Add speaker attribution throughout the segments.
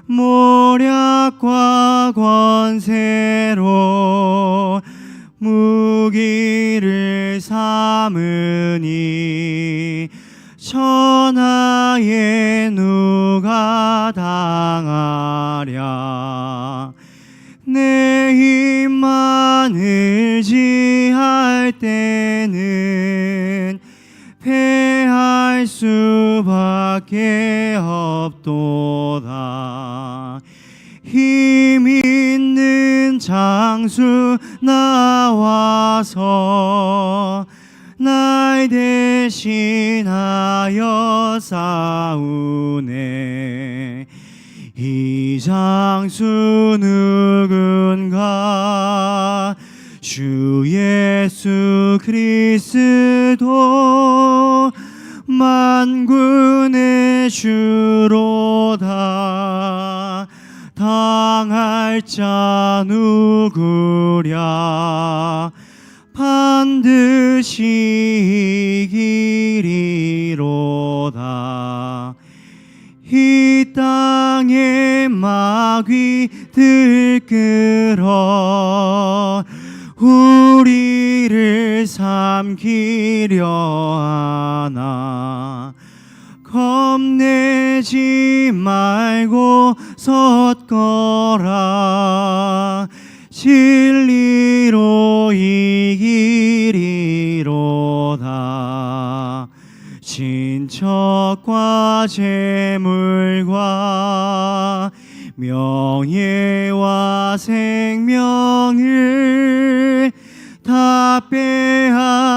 Speaker 1: 모략과 권세로 무기를 삼으니 천하에 누가 당하랴. 내 힘만을 지할 때는 패할 수밖에 없도다. 힘 있는 장수 나와서 날 대신하여 싸우네. 이 장수 누군가? 주 예수 그리스도 만군의 주로다. 당할 자 누구랴? 반드시 이기리로다. 이 땅에 마귀 들끓어 우리를 삼키려 하나. 겁내지 말고 섰거라. 진리로 이기리로다. 친척과 재물과 명예와 생명을 다 빼앗긴데도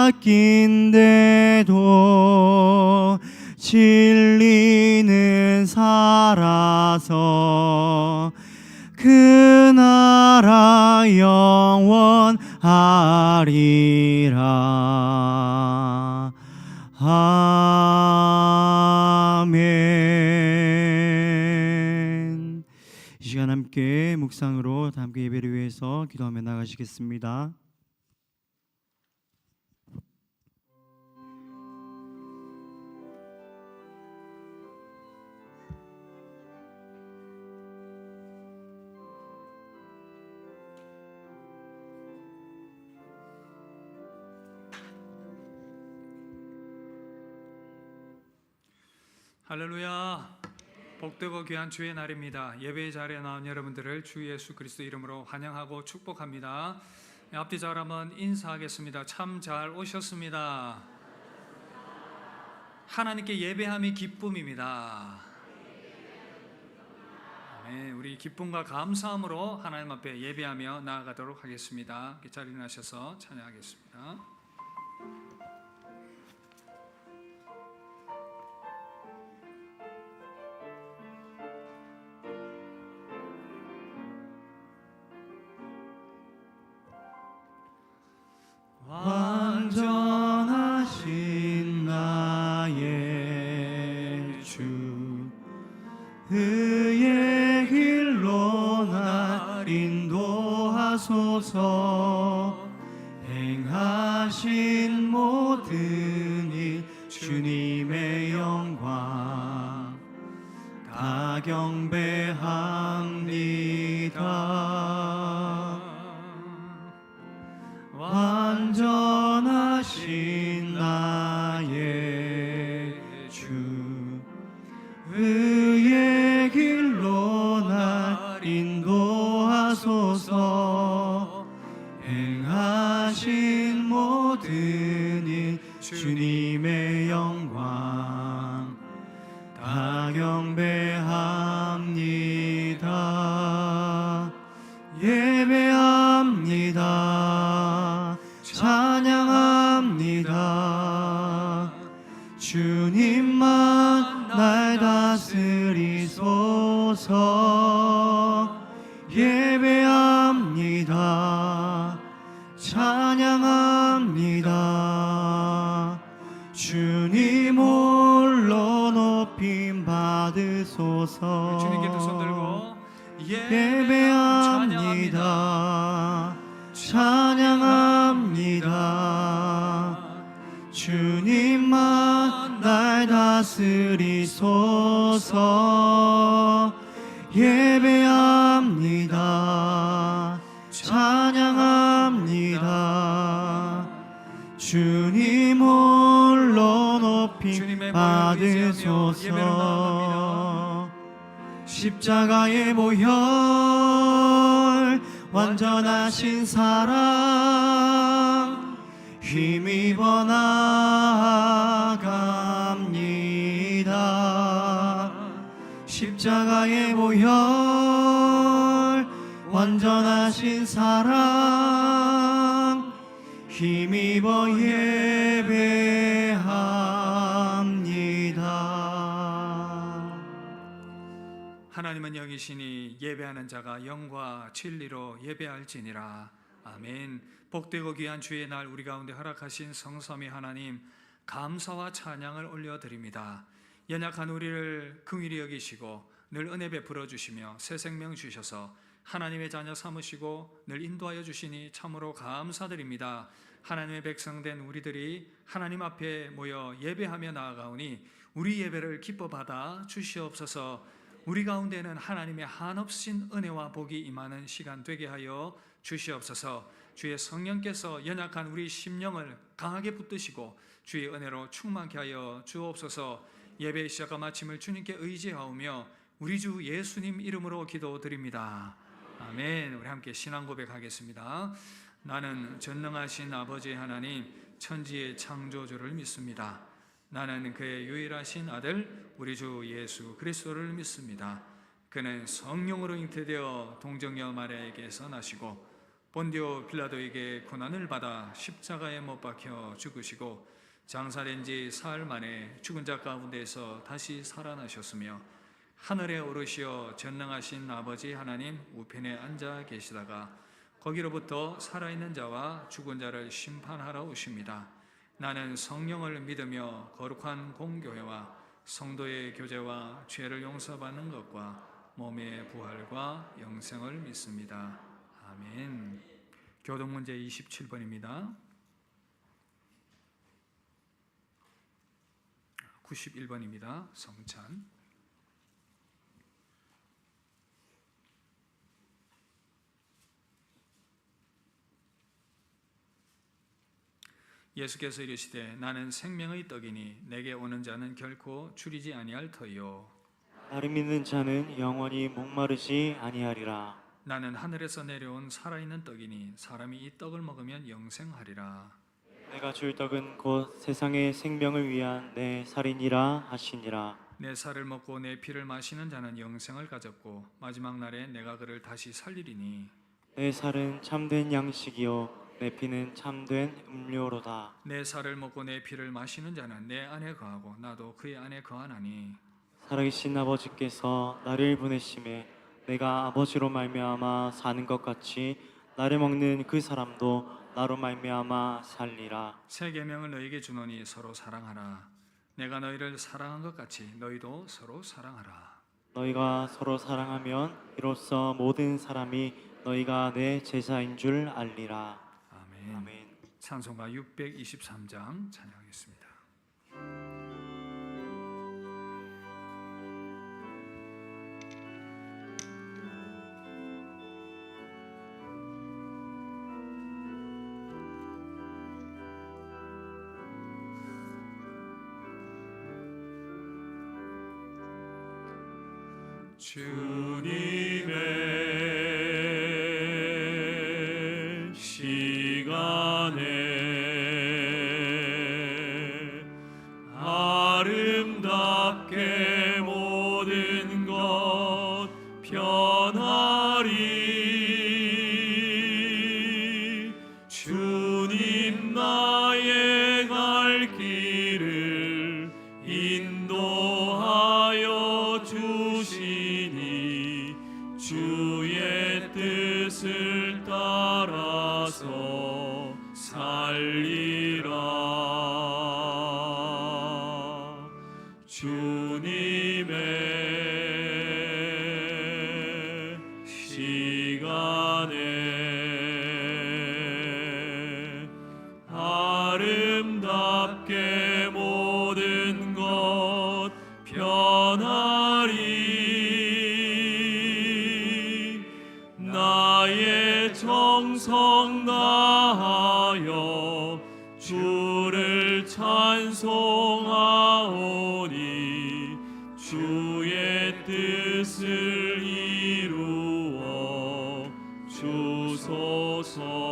Speaker 1: 진리는 살아서 그 나라 영원하리라. 아멘. 이 시간 함께 묵상으로 함께 예배를 위해서 기도하며 나가시겠습니다.
Speaker 2: 할렐루야. 복되고 귀한 주의 날입니다. 예배 자리에 나온 여러분들을 주 예수 그리스도 이름으로 환영하고 축복합니다. 앞뒤 사람은 인사하겠습니다. 참 잘 오셨습니다. 하나님께 예배함이 기쁨입니다. 아멘. 우리 기쁨과 감사함으로 하나님 앞에 예배하며 나아가도록 하겠습니다. 자리에 나셔서 찬양하겠습니다.
Speaker 1: 완전하신 나의 주, 그의 길로 날 인도하소서. 행하신 모든 일 주님의 영광 다 경배합니다. 완전하신 나의 주, 의의 길로 날 인도하소서. 행하신 모든 일 주님의 영광 다 경배합니다. 예배합니다. 찬양합니다. 주님만 날 다스리소서. 예배합니다. 찬양합니다. 주님 홀로 높임 받으소서.
Speaker 2: 주님께 두 손 들고
Speaker 1: 예배합니다. 찬양합니다. 주님만 날 다스리소서. 예배합니다. 찬양합니다. 주님 홀로 높이
Speaker 2: 주님의 모여 의지하며 예배로
Speaker 1: 받으소서. 십자가의 보혈 완전하신 사랑 힘입어 나아갑니다. 십자가의 보혈 완전하신 사랑 힘입어 예배합니다.
Speaker 2: 하나님은 여기시니 예배하는 자가 영과 진리로 예배할지니라. 아멘. 복되고 귀한 주의 날 우리 가운데 허락하신 성삼위 하나님, 감사와 찬양을 올려드립니다. 연약한 우리를 긍휼히 여기시고 늘 은혜 베풀어 주시며 새 생명 주셔서 하나님의 자녀 삼으시고 늘 인도하여 주시니 참으로 감사드립니다. 하나님의 백성된 우리들이 하나님 앞에 모여 예배하며 나아가오니 우리 예배를 기뻐 받아 주시옵소서. 우리 가운데는 하나님의 한없인 은혜와 복이 임하는 시간 되게 하여 주시옵소서. 주의 성령께서 연약한 우리 심령을 강하게 붙드시고 주의 은혜로 충만케 하여 주옵소서. 예배의 시작과 마침을 주님께 의지하오며 우리 주 예수님 이름으로 기도드립니다. 아멘. 우리 함께 신앙 고백하겠습니다. 나는 전능하신 아버지 하나님, 천지의 창조주를 믿습니다. 나는 그의 유일하신 아들 우리 주 예수 그리스도를 믿습니다. 그는 성령으로 잉태되어 동정녀 마리아에게서 나시고 본디오 빌라도에게 고난을 받아 십자가에 못 박혀 죽으시고 장사된 지 사흘 만에 죽은 자 가운데서 다시 살아나셨으며 하늘에 오르시어 전능하신 아버지 하나님 우편에 앉아 계시다가 거기로부터 살아있는 자와 죽은 자를 심판하러 오십니다. 나는 성령을 믿으며 거룩한 공교회와 성도의 교제와 죄를 용서받는 것과 몸의 부활과 영생을 믿습니다. 아멘. 교동문제 27번입니다. 91번입니다. 성찬. 예수께서 이르시되 나는 생명의 떡이니 내게 오는 자는 결코 줄이지 아니할 터이요
Speaker 3: 나를 믿는 자는 영원히 목마르지 아니하리라.
Speaker 2: 나는 하늘에서 내려온 살아있는 떡이니 사람이 이 떡을 먹으면 영생하리라.
Speaker 3: 내가 줄 떡은 곧 세상의 생명을 위한 내 살이니라 하시니라.
Speaker 2: 내 살을 먹고 내 피를 마시는 자는 영생을 가졌고 마지막 날에 내가 그를 다시 살리리니
Speaker 3: 내 살은 참된 양식이요 내 피는 참된 음료로다.
Speaker 2: 내 살을 먹고 내 피를 마시는 자는 내 안에 거하고 나도 그의 안에 거하나니
Speaker 3: 살아계신 아버지께서 나를 보내심에 내가 아버지로 말미암아 사는 것 같이 나를 먹는 그 사람도 나로 말미암아 살리라.
Speaker 2: 새 계명을 너희에게 주노니 서로 사랑하라. 내가 너희를 사랑한 것 같이 너희도 서로 사랑하라.
Speaker 3: 너희가 서로 사랑하면 이로써 모든 사람이 너희가 내 제자인 줄 알리라.
Speaker 2: 아멘.
Speaker 3: 아멘.
Speaker 2: 찬송가 623장 찬양하겠습니다. 주님의 시간에 아름답게 모든 것 변하리. 주님 나의 갈 길을 인도하여 주시니 주의 뜻을 따라서 살리라. 주님의 시간에 아름답게 모든 것 변하리.
Speaker 4: 정성 다하여 주를 찬송하오니 주의 뜻을 이루어 주소서.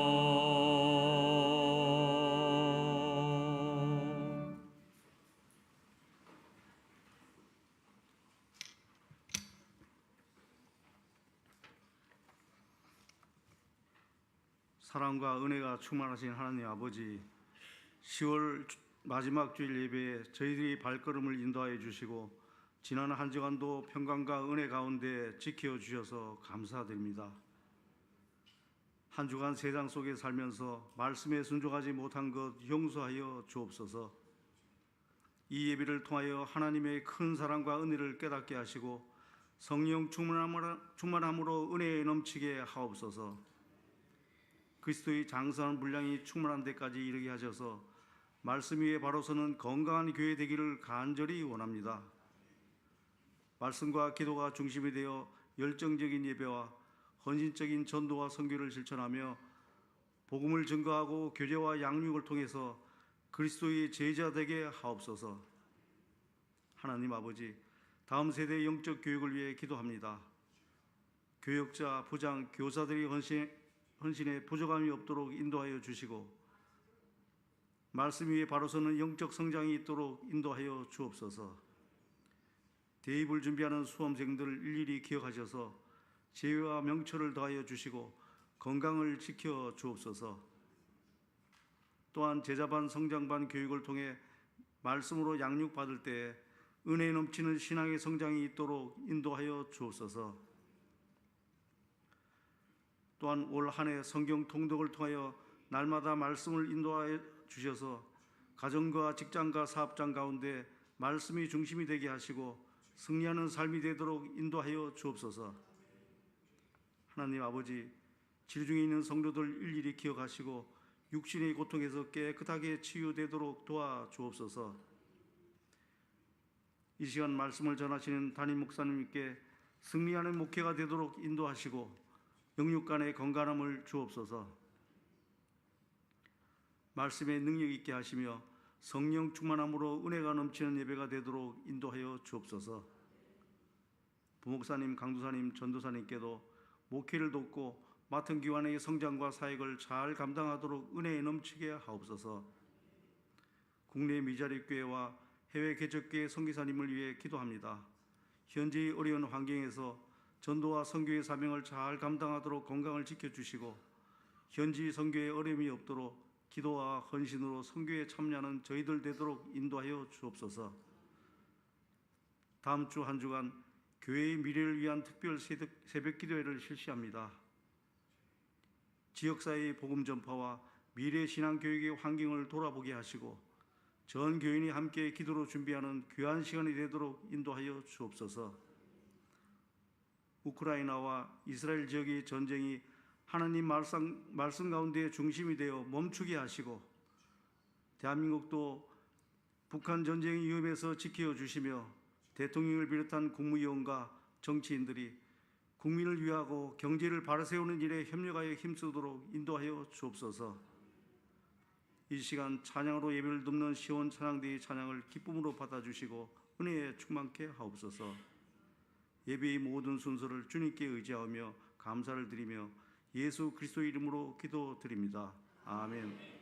Speaker 5: 사랑과 은혜가 충만하신 하나님 아버지, 10월 마지막 주일 예배에 저희들이 발걸음을 인도하여 주시고 지난 한 주간도 평강과 은혜 가운데 지켜주셔서 감사드립니다. 한 주간 세상 속에 살면서 말씀에 순종하지 못한 것 용서하여 주옵소서. 이 예배를 통하여 하나님의 큰 사랑과 은혜를 깨닫게 하시고 성령 충만함으로 은혜에 넘치게 하옵소서. 그리스도의 장성한 분량이 충만한 데까지 이르게 하셔서 말씀 위에 바로 서는 건강한 교회 되기를 간절히 원합니다. 말씀과 기도가 중심이 되어 열정적인 예배와 헌신적인 전도와 선교를 실천하며 복음을 증거하고 교제와 양육을 통해서 그리스도의 제자 되게 하옵소서. 하나님 아버지, 다음 세대의 영적 교육을 위해 기도합니다. 교역자, 부장, 교사들이 헌신에 부족함이 없도록 인도하여 주시고 말씀 위에 바로 서는 영적 성장이 있도록 인도하여 주옵소서. 대입을 준비하는 수험생들을 일일이 기억하셔서 지혜와 명철을 더하여 주시고 건강을 지켜 주옵소서. 또한 제자반 성장반 교육을 통해 말씀으로 양육받을 때에 은혜 넘치는 신앙의 성장이 있도록 인도하여 주옵소서. 또한 올 한 해 성경 통독을 통하여 날마다 말씀을 인도하여 주셔서 가정과 직장과 사업장 가운데 말씀이 중심이 되게 하시고 승리하는 삶이 되도록 인도하여 주옵소서. 하나님 아버지, 치료 중에 있는 성도들 일일이 기억하시고 육신의 고통에서 깨끗하게 치유되도록 도와주옵소서. 이 시간 말씀을 전하시는 담임 목사님께 승리하는 목회가 되도록 인도하시고 영육간의 건강함을 주옵소서. 말씀에 능력 있게 하시며 성령 충만함으로 은혜가 넘치는 예배가 되도록 인도하여 주옵소서. 부목사님, 강도사님, 전도사님께도 목회를 돕고 맡은 기관의 성장과 사역을 잘 감당하도록 은혜에 넘치게 하옵소서. 국내 미자립교회와 해외 개척교회 선교사님을 위해 기도합니다. 현재의 어려운 환경에서 전도와 선교의 사명을 잘 감당하도록 건강을 지켜주시고 현지 선교에 어려움이 없도록 기도와 헌신으로 선교에 참여하는 저희들 되도록 인도하여 주옵소서. 다음 주 한 주간 교회의 미래를 위한 특별 새벽 기도회를 실시합니다. 지역사회의 복음 전파와 미래 신앙 교육의 환경을 돌아보게 하시고 전 교인이 함께 기도로 준비하는 귀한 시간이 되도록 인도하여 주옵소서. 우크라이나와 이스라엘 지역의 전쟁이 하나님 말씀 가운데 중심이 되어 멈추게 하시고 대한민국도 북한 전쟁의 위험에서 지켜주시며 대통령을 비롯한 국무위원과 정치인들이 국민을 위하고 경제를 바로세우는 일에 협력하여 힘쓰도록 인도하여 주옵소서. 이 시간 찬양으로 예배를 돕는 시온 찬양대의 찬양을 기쁨으로 받아주시고 은혜에 충만케 하옵소서. 예배의 모든 순서를 주님께 의지하며 감사를 드리며 예수 그리스도의 이름으로 기도드립니다. 아멘.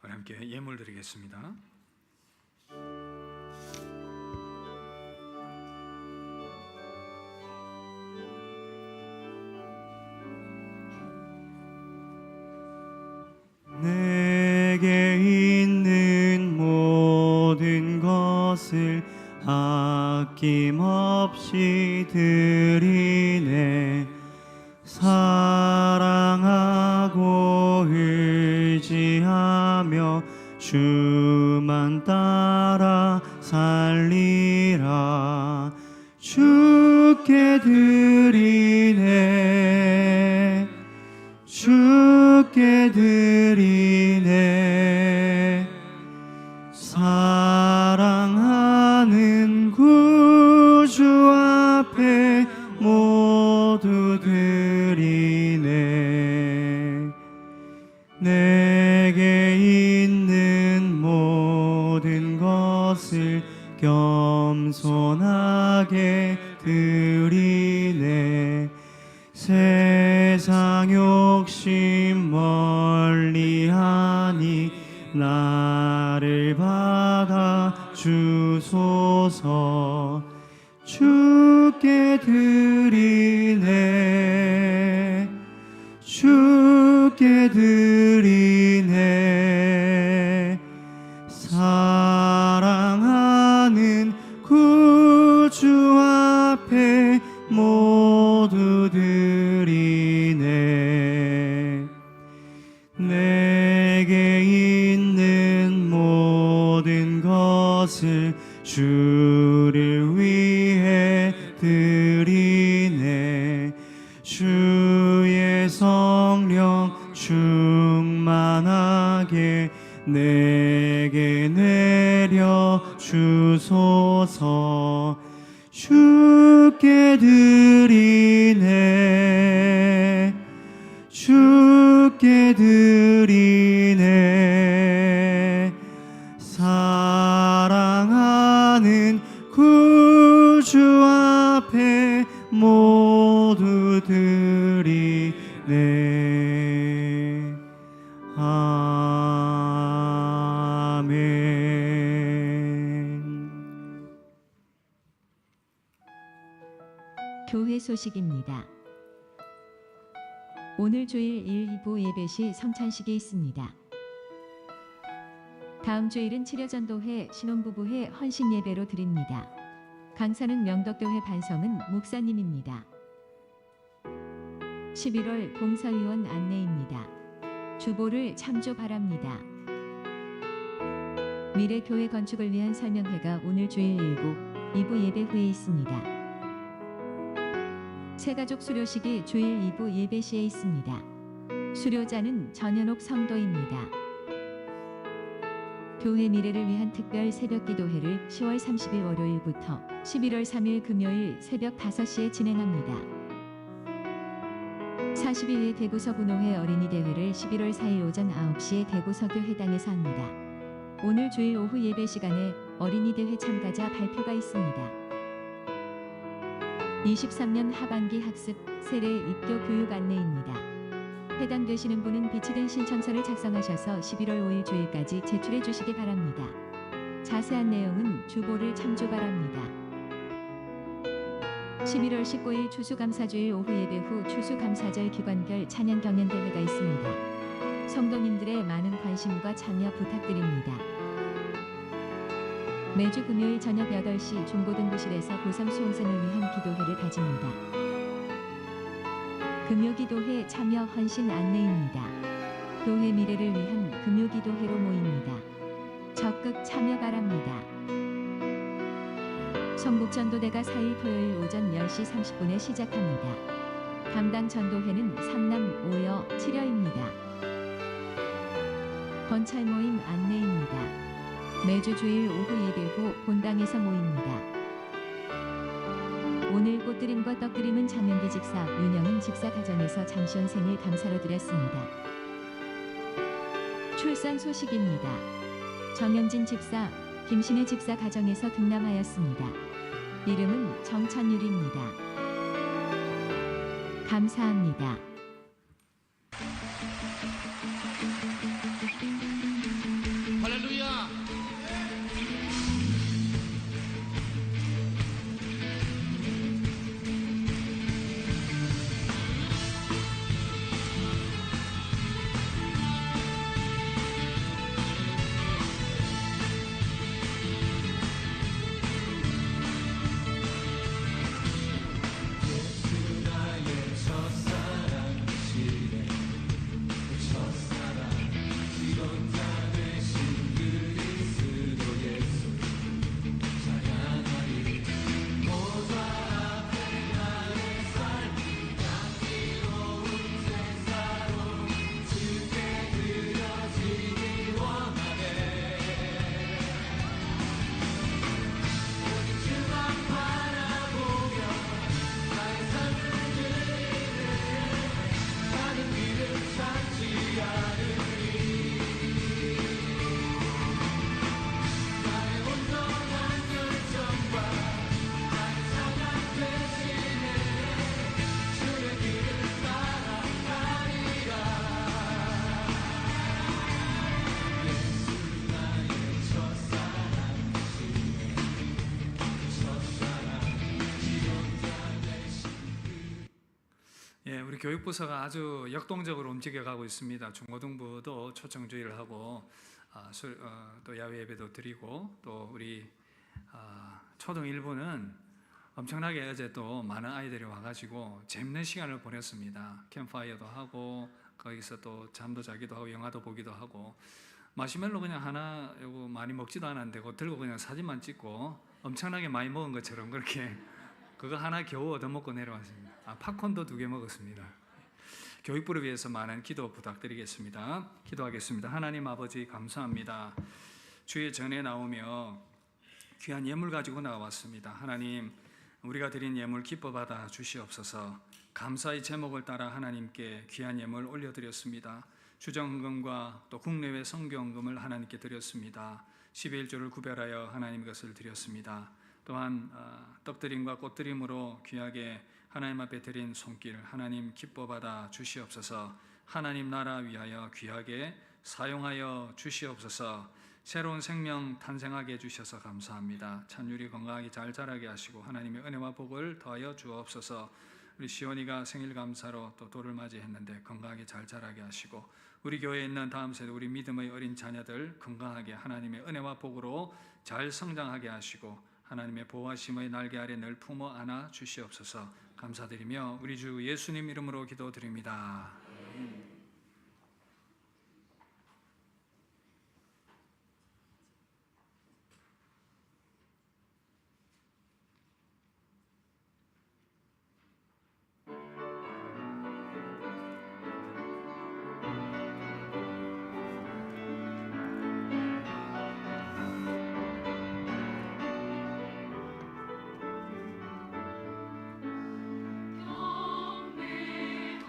Speaker 2: 함께 예물 드리겠습니다.
Speaker 1: 내게 있는 모든 것을 아낌없이 드리네. 주께 드리네 주께 드리네 사랑하는 구주 앞에 모두 드리네 내게 있는 모든 것을 겸손하게 드리네 세상 욕심 멀리하니 나를 박아 주소서 주께 드리네 주께 드리네 사랑하는 구주 앞에 모두 드리네 내게 있는 모든 것을 주를 위해 드리네 주의 성령 충만하게 내게 내려 주소서 주께 드리네 주께 드리네 사랑하는 구주 앞에 모두 드리네 아멘.
Speaker 6: 교회 소식입니다. 오늘 주일 1, 2부 예배 시 성찬식이 있습니다. 다음 주일은 칠여전도회 신혼부부회 헌신 예배로 드립니다. 강사는 명덕교회 반성은 목사님입니다. 11월 봉사위원 안내입니다. 주보를 참조 바랍니다. 미래교회 건축을 위한 설명회가 오늘 주일 1부, 2부 예배 후에 있습니다. 새가족 수료식이 주일 2부 예배 시에 있습니다. 수료자는 전현옥 성도입니다. 교회 미래를 위한 특별 새벽 기도회를 10월 30일 월요일부터 11월 3일 금요일 새벽 5시에 진행합니다. 42회 대구서구노회 어린이대회를 11월 4일 오전 9시에 대구서교회당에서 합니다. 오늘 주일 오후 예배 시간에 어린이대회 참가자 발표가 있습니다. 23년 하반기 학습 세례 입교 교육 안내입니다. 해당되시는 분은 비치된 신청서를 작성하셔서 11월 5일 주일까지 제출해 주시기 바랍니다. 자세한 내용은 주보를 참조 바랍니다. 11월 19일 추수감사주일 오후 예배 후 추수감사절 기관별 찬양 경연대회가 있습니다. 성도님들의 많은 관심과 참여 부탁드립니다. 매주 금요일 저녁 8시 중고등부실에서 고3 수험생을 위한 기도회를 가집니다. 금요기도회 참여 헌신 안내입니다. 교회 미래를 위한 금요기도회로 모입니다. 적극 참여 바랍니다. 성북전도대가 4일 토요일 오전 10시 30분에 시작합니다. 담당 전도회는 삼남 5여 7여입니다. 건찰 모임 안내입니다. 매주 주일 오후 예배 후 본당에서 모입니다. 오늘 꽃드림과 떡드림은 장현기 집사, 윤영은 집사 가정에서 장시현 생일 감사로 드렸습니다. 출산 소식입니다. 정영진 집사, 김신혜 집사 가정에서 등남하였습니다. 이름은 정찬율입니다. 감사합니다.
Speaker 7: 할렐루야.
Speaker 8: 예수 나의 첫사랑
Speaker 2: 예, 우리 교육부서가 아주 역동적으로 움직여가고 있습니다. 중고등부도 초청주의를 하고 또 야외 예배도 드리고 또 우리 초등 1부는 엄청나게 어제 또 많은 아이들이 와가지고 재밌는 시간을 보냈습니다. 캠파이어도 하고 거기서 또 잠도 자기도 하고 영화도 보기도 하고 마시멜로 그냥 하나 요거 많이 먹지도 않았는데 그거 들고 그냥 사진만 찍고 엄청나게 많이 먹은 것처럼 그렇게 그거 하나 겨우 얻어먹고 내려왔습니다. 팝콘도 2개 먹었습니다. 교육부를 위해서 많은 기도 부탁드리겠습니다. 기도하겠습니다. 하나님 아버지 감사합니다. 주의 전에 나오며 귀한 예물 가지고 나왔습니다. 하나님 우리가 드린 예물 기뻐 받아 주시옵소서. 감사의 제목을 따라 하나님께 귀한 예물 올려드렸습니다. 주정헌금과 또 국내외 선교헌금을 하나님께 드렸습니다. 11조를 구별하여 하나님 것을 드렸습니다. 또한 떡드림과 꽃드림으로 귀하게 하나님 앞에 드린 손길 하나님 기뻐 받아 주시옵소서. 하나님 나라 위하여 귀하게 사용하여 주시옵소서. 새로운 생명 탄생하게 해주셔서 감사합니다. 찬율이 건강하게 잘 자라게 하시고 하나님의 은혜와 복을 더하여 주옵소서. 우리 시온이가 생일 감사로 또 돌을 맞이했는데 건강하게 잘 자라게 하시고 우리 교회에 있는 다음 세대 우리 믿음의 어린 자녀들 건강하게 하나님의 은혜와 복으로 잘 성장하게 하시고 하나님의 보호하심의 날개 아래 늘 품어 안아 주시옵소서. 감사드리며 우리 주 예수님 이름으로 기도드립니다.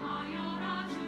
Speaker 7: 경배하여라 주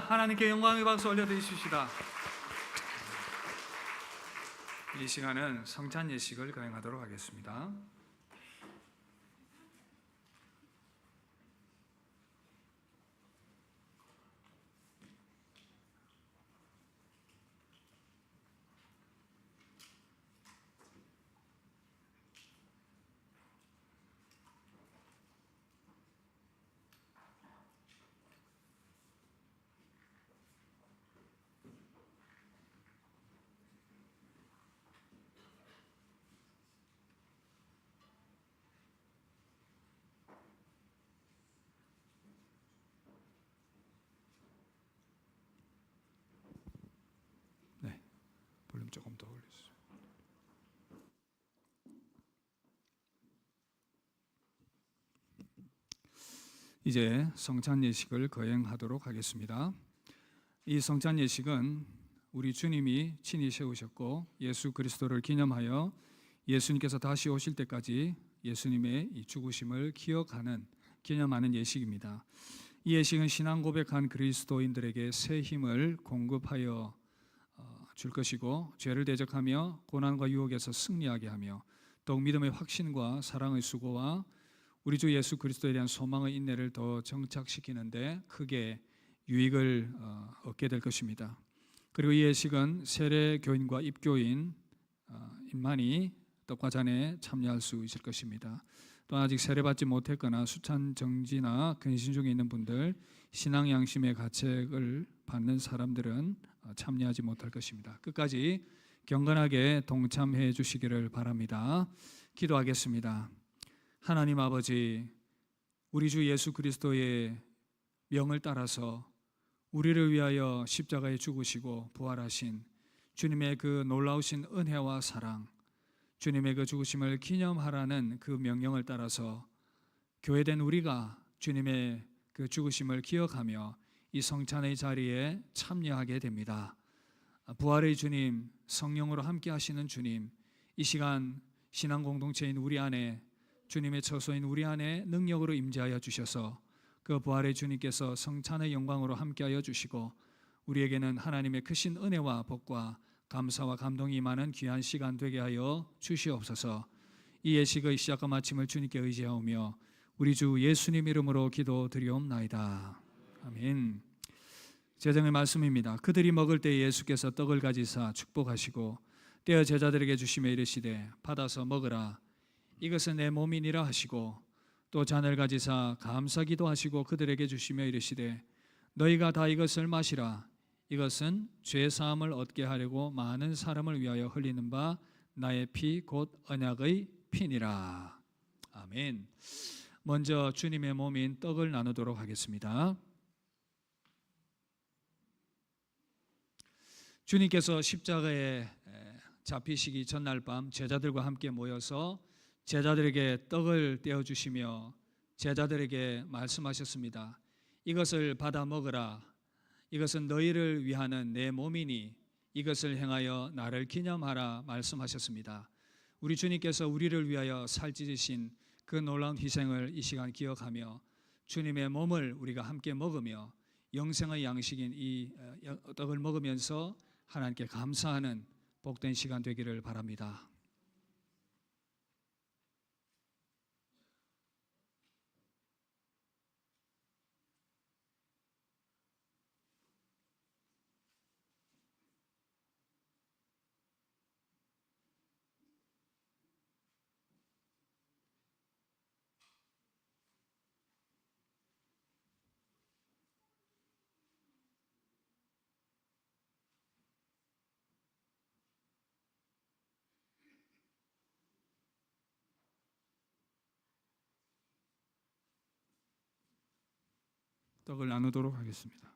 Speaker 2: 하나님께 영광의 박수 올려드리십시다. 이 시간은 성찬 예식을 거행하도록 하겠습니다. 볼륨 조금 더 올려주세요. 이제 성찬 예식을 거행하도록 하겠습니다. 이 성찬 예식은 우리 주님이 친히 세우셨고 예수 그리스도를 기념하여 예수님께서 다시 오실 때까지 예수님의 이 죽으심을 기념하는 예식입니다. 이 예식은 신앙 고백한 그리스도인들에게 새 힘을 공급하여 줄 것이고 죄를 대적하며 고난과 유혹에서 승리하게 하며 더욱 믿음의 확신과 사랑의 수고와 우리 주 예수 그리스도에 대한 소망의 인내를 더 정착시키는데 크게 유익을 얻게 될 것입니다. 그리고 이 예식은 세례 교인과 입교인 인만이 떡과 잔에 참여할 수 있을 것입니다. 또 아직 세례받지 못했거나 수찬 정지나 근신 중에 있는 분들, 신앙 양심의 가책을 받는 사람들은 참여하지 못할 것입니다. 끝까지 경건하게 동참해 주시기를 바랍니다. 기도하겠습니다. 하나님 아버지, 우리 주 예수 그리스도의 명을 따라서 우리를 위하여 십자가에 죽으시고 부활하신 주님의 그 놀라우신 은혜와 사랑, 주님의 그 죽으심을 기념하라는 그 명령을 따라서 교회된 우리가 주님의 그 죽으심을 기억하며 이 성찬의 자리에 참여하게 됩니다. 부활의 주님, 성령으로 함께 하시는 주님, 이 시간 신앙 공동체인 우리 안에, 주님의 처소인 우리 안에 능력으로 임재하여 주셔서 그 부활의 주님께서 성찬의 영광으로 함께하여 주시고 우리에게는 하나님의 크신 은혜와 복과 감사와 감동이 임하는 귀한 시간 되게 하여 주시옵소서. 이 예식의 시작과 마침을 주님께 의지하오며 우리 주 예수님 이름으로 기도드리옵나이다. 아멘. 제정의 말씀입니다. 그들이 먹을 때 예수께서 떡을 가지사 축복하시고 떼어 제자들에게 주시며 이르시되 받아서 먹으라, 이것은 내 몸이니라 하시고 또 잔을 가지사 감사기도 하시고 그들에게 주시며 이르시되 너희가 다 이것을 마시라, 이것은 죄 사함을 얻게 하려고 많은 사람을 위하여 흘리는 바 나의 피 곧 언약의 피니라. 아멘. 먼저 주님의 몸인 떡을 나누도록 하겠습니다. 주님께서 십자가에 잡히시기 전날 밤 제자들과 함께 모여서 제자들에게 떡을 떼어 주시며 제자들에게 말씀하셨습니다. 이것을 받아 먹으라, 이것은 너희를 위하는 내 몸이니 이것을 행하여 나를 기념하라 말씀하셨습니다. 우리 주님께서 우리를 위하여 살찌으신 그 놀라운 희생을 이 시간 기억하며 주님의 몸을 우리가 함께 먹으며 영생의 양식인 이 떡을 먹으면서 하나님께 감사하는 복된 시간 되기를 바랍니다. 떡을 나누도록 하겠습니다.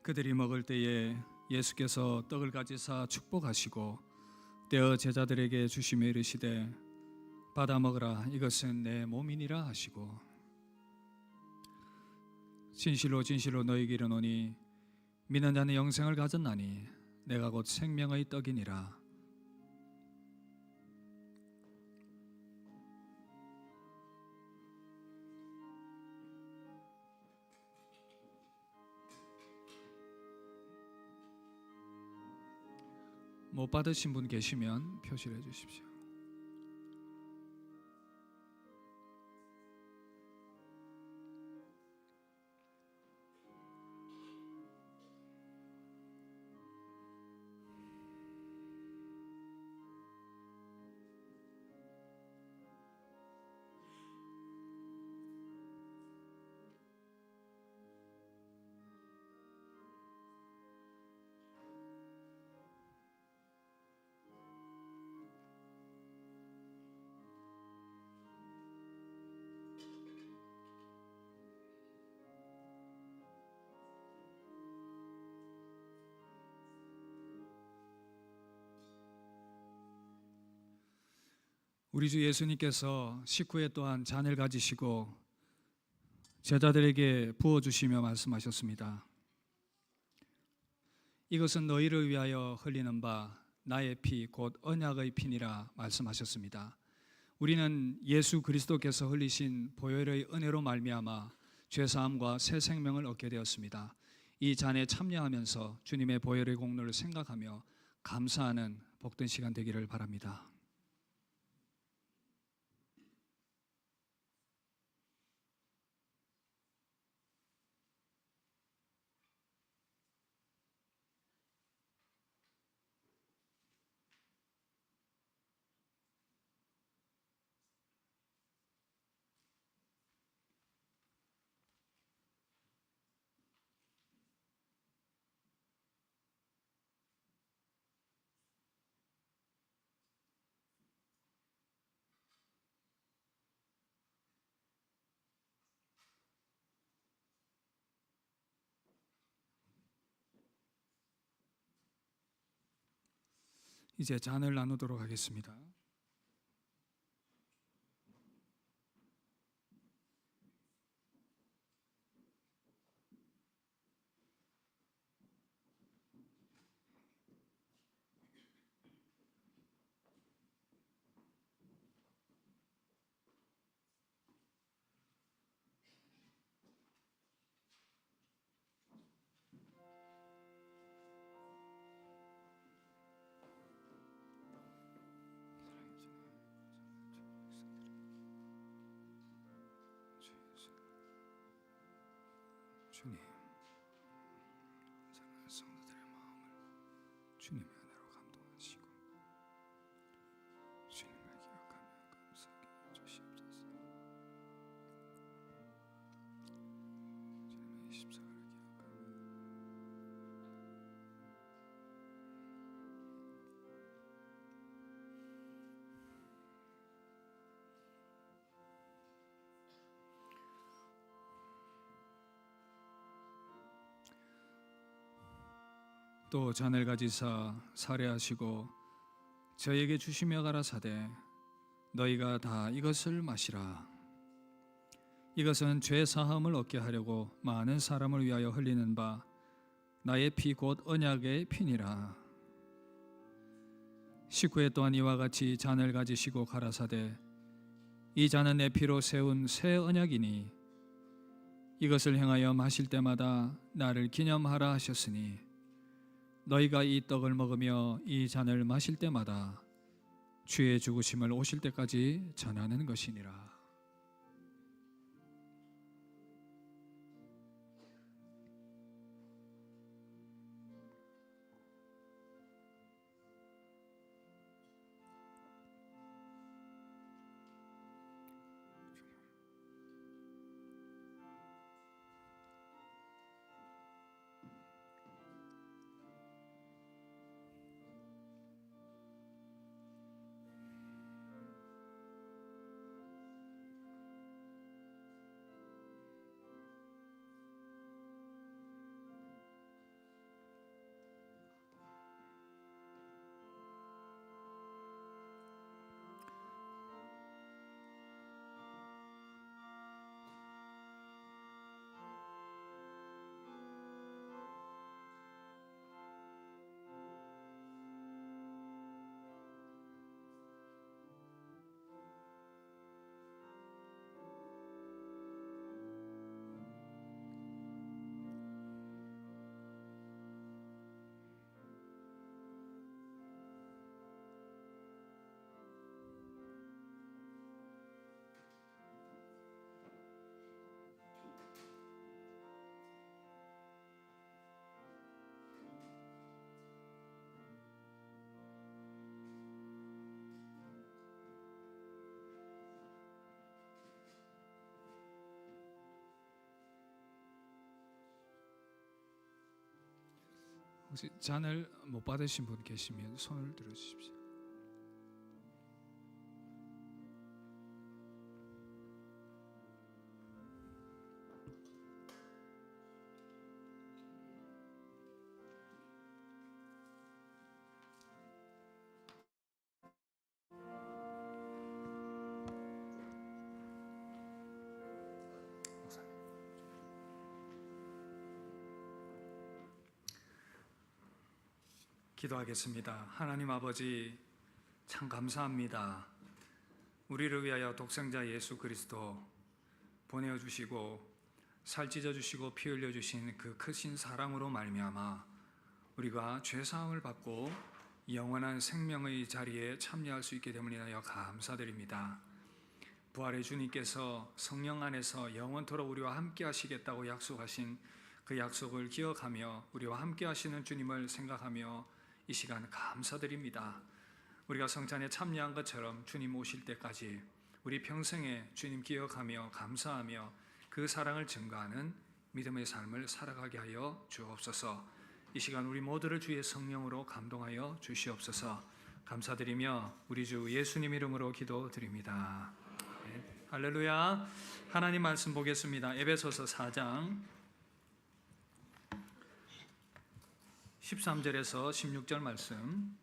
Speaker 2: 그들이 먹을 때에 예수께서 떡을 가지사 축복하시고 떼어 제자들에게 주시며 이르시되 받아 먹으라 이것은 내 몸이니라 하시고 진실로 진실로 너희에게 이르노니 믿는 자는 영생을 가졌나니 내가 곧 생명의 떡이니라. 못 받으신 분 계시면 표시를 해 주십시오. 우리 주 예수님께서 식후에 또한 잔을 가지시고 제자들에게 부어주시며 말씀하셨습니다. 이것은 너희를 위하여 흘리는 바 나의 피 곧 언약의 피니라 말씀하셨습니다. 우리는 예수 그리스도께서 흘리신 보혈의 은혜로 말미암아 죄사함과 새 생명을 얻게 되었습니다. 이 잔에 참여하면서 주님의 보혈의 공로를 생각하며 감사하는 복된 시간 되기를 바랍니다. 이제 잔을 나누도록 하겠습니다. 주님, 사랑하는 성도들의 마음을 주님의 은혜로 감동하시고 주님을 기억하며 감사하게 해주시옵소서. 주님의 십자가를 기억하며 또 잔을 가지사 살해하시고 저에게 주시며 가라사대 너희가 다 이것을 마시라. 이것은 죄 사함을 얻게 하려고 많은 사람을 위하여 흘리는 바 나의 피 곧 언약의 피니라. 식후에 또한 이와 같이 잔을 가지시고 가라사대 이 잔은 내 피로 세운 새 언약이니 이것을 행하여 마실 때마다 나를 기념하라 하셨으니 너희가 이 떡을 먹으며 이 잔을 마실 때마다 주의 죽으심을 오실 때까지 전하는 것이니라. 혹시 잔을 못 받으신 분 계시면 손을 들어 주십시오. 기도하겠습니다. 하나님 아버지, 참 감사합니다. 우리를 위하여 독생자 예수 그리스도 보내어 주시고 살 찢어 주시고 피 흘려 주신 그 크신 사랑으로 말미암아 우리가 죄 사함을 받고 영원한 생명의 자리에 참여할 수 있게 됨을 인하여 감사드립니다. 부활의 주님께서 성령 안에서 영원토록 우리와 함께 하시겠다고 약속하신 그 약속을 기억하며 우리와 함께 하시는 주님을 생각하며 이 시간 감사드립니다. 우리가 성찬에 참여한 것처럼 주님 오실 때까지 우리 평생에 주님 기억하며 감사하며 그 사랑을 증거하는 믿음의 삶을 살아가게 하여 주옵소서. 이 시간 우리 모두를 주의 성령으로 감동하여 주시옵소서. 감사드리며 우리 주 예수님 이름으로 기도드립니다. 네. 할렐루야. 하나님 말씀 보겠습니다. 에베소서 4장 13절에서 16절 말씀.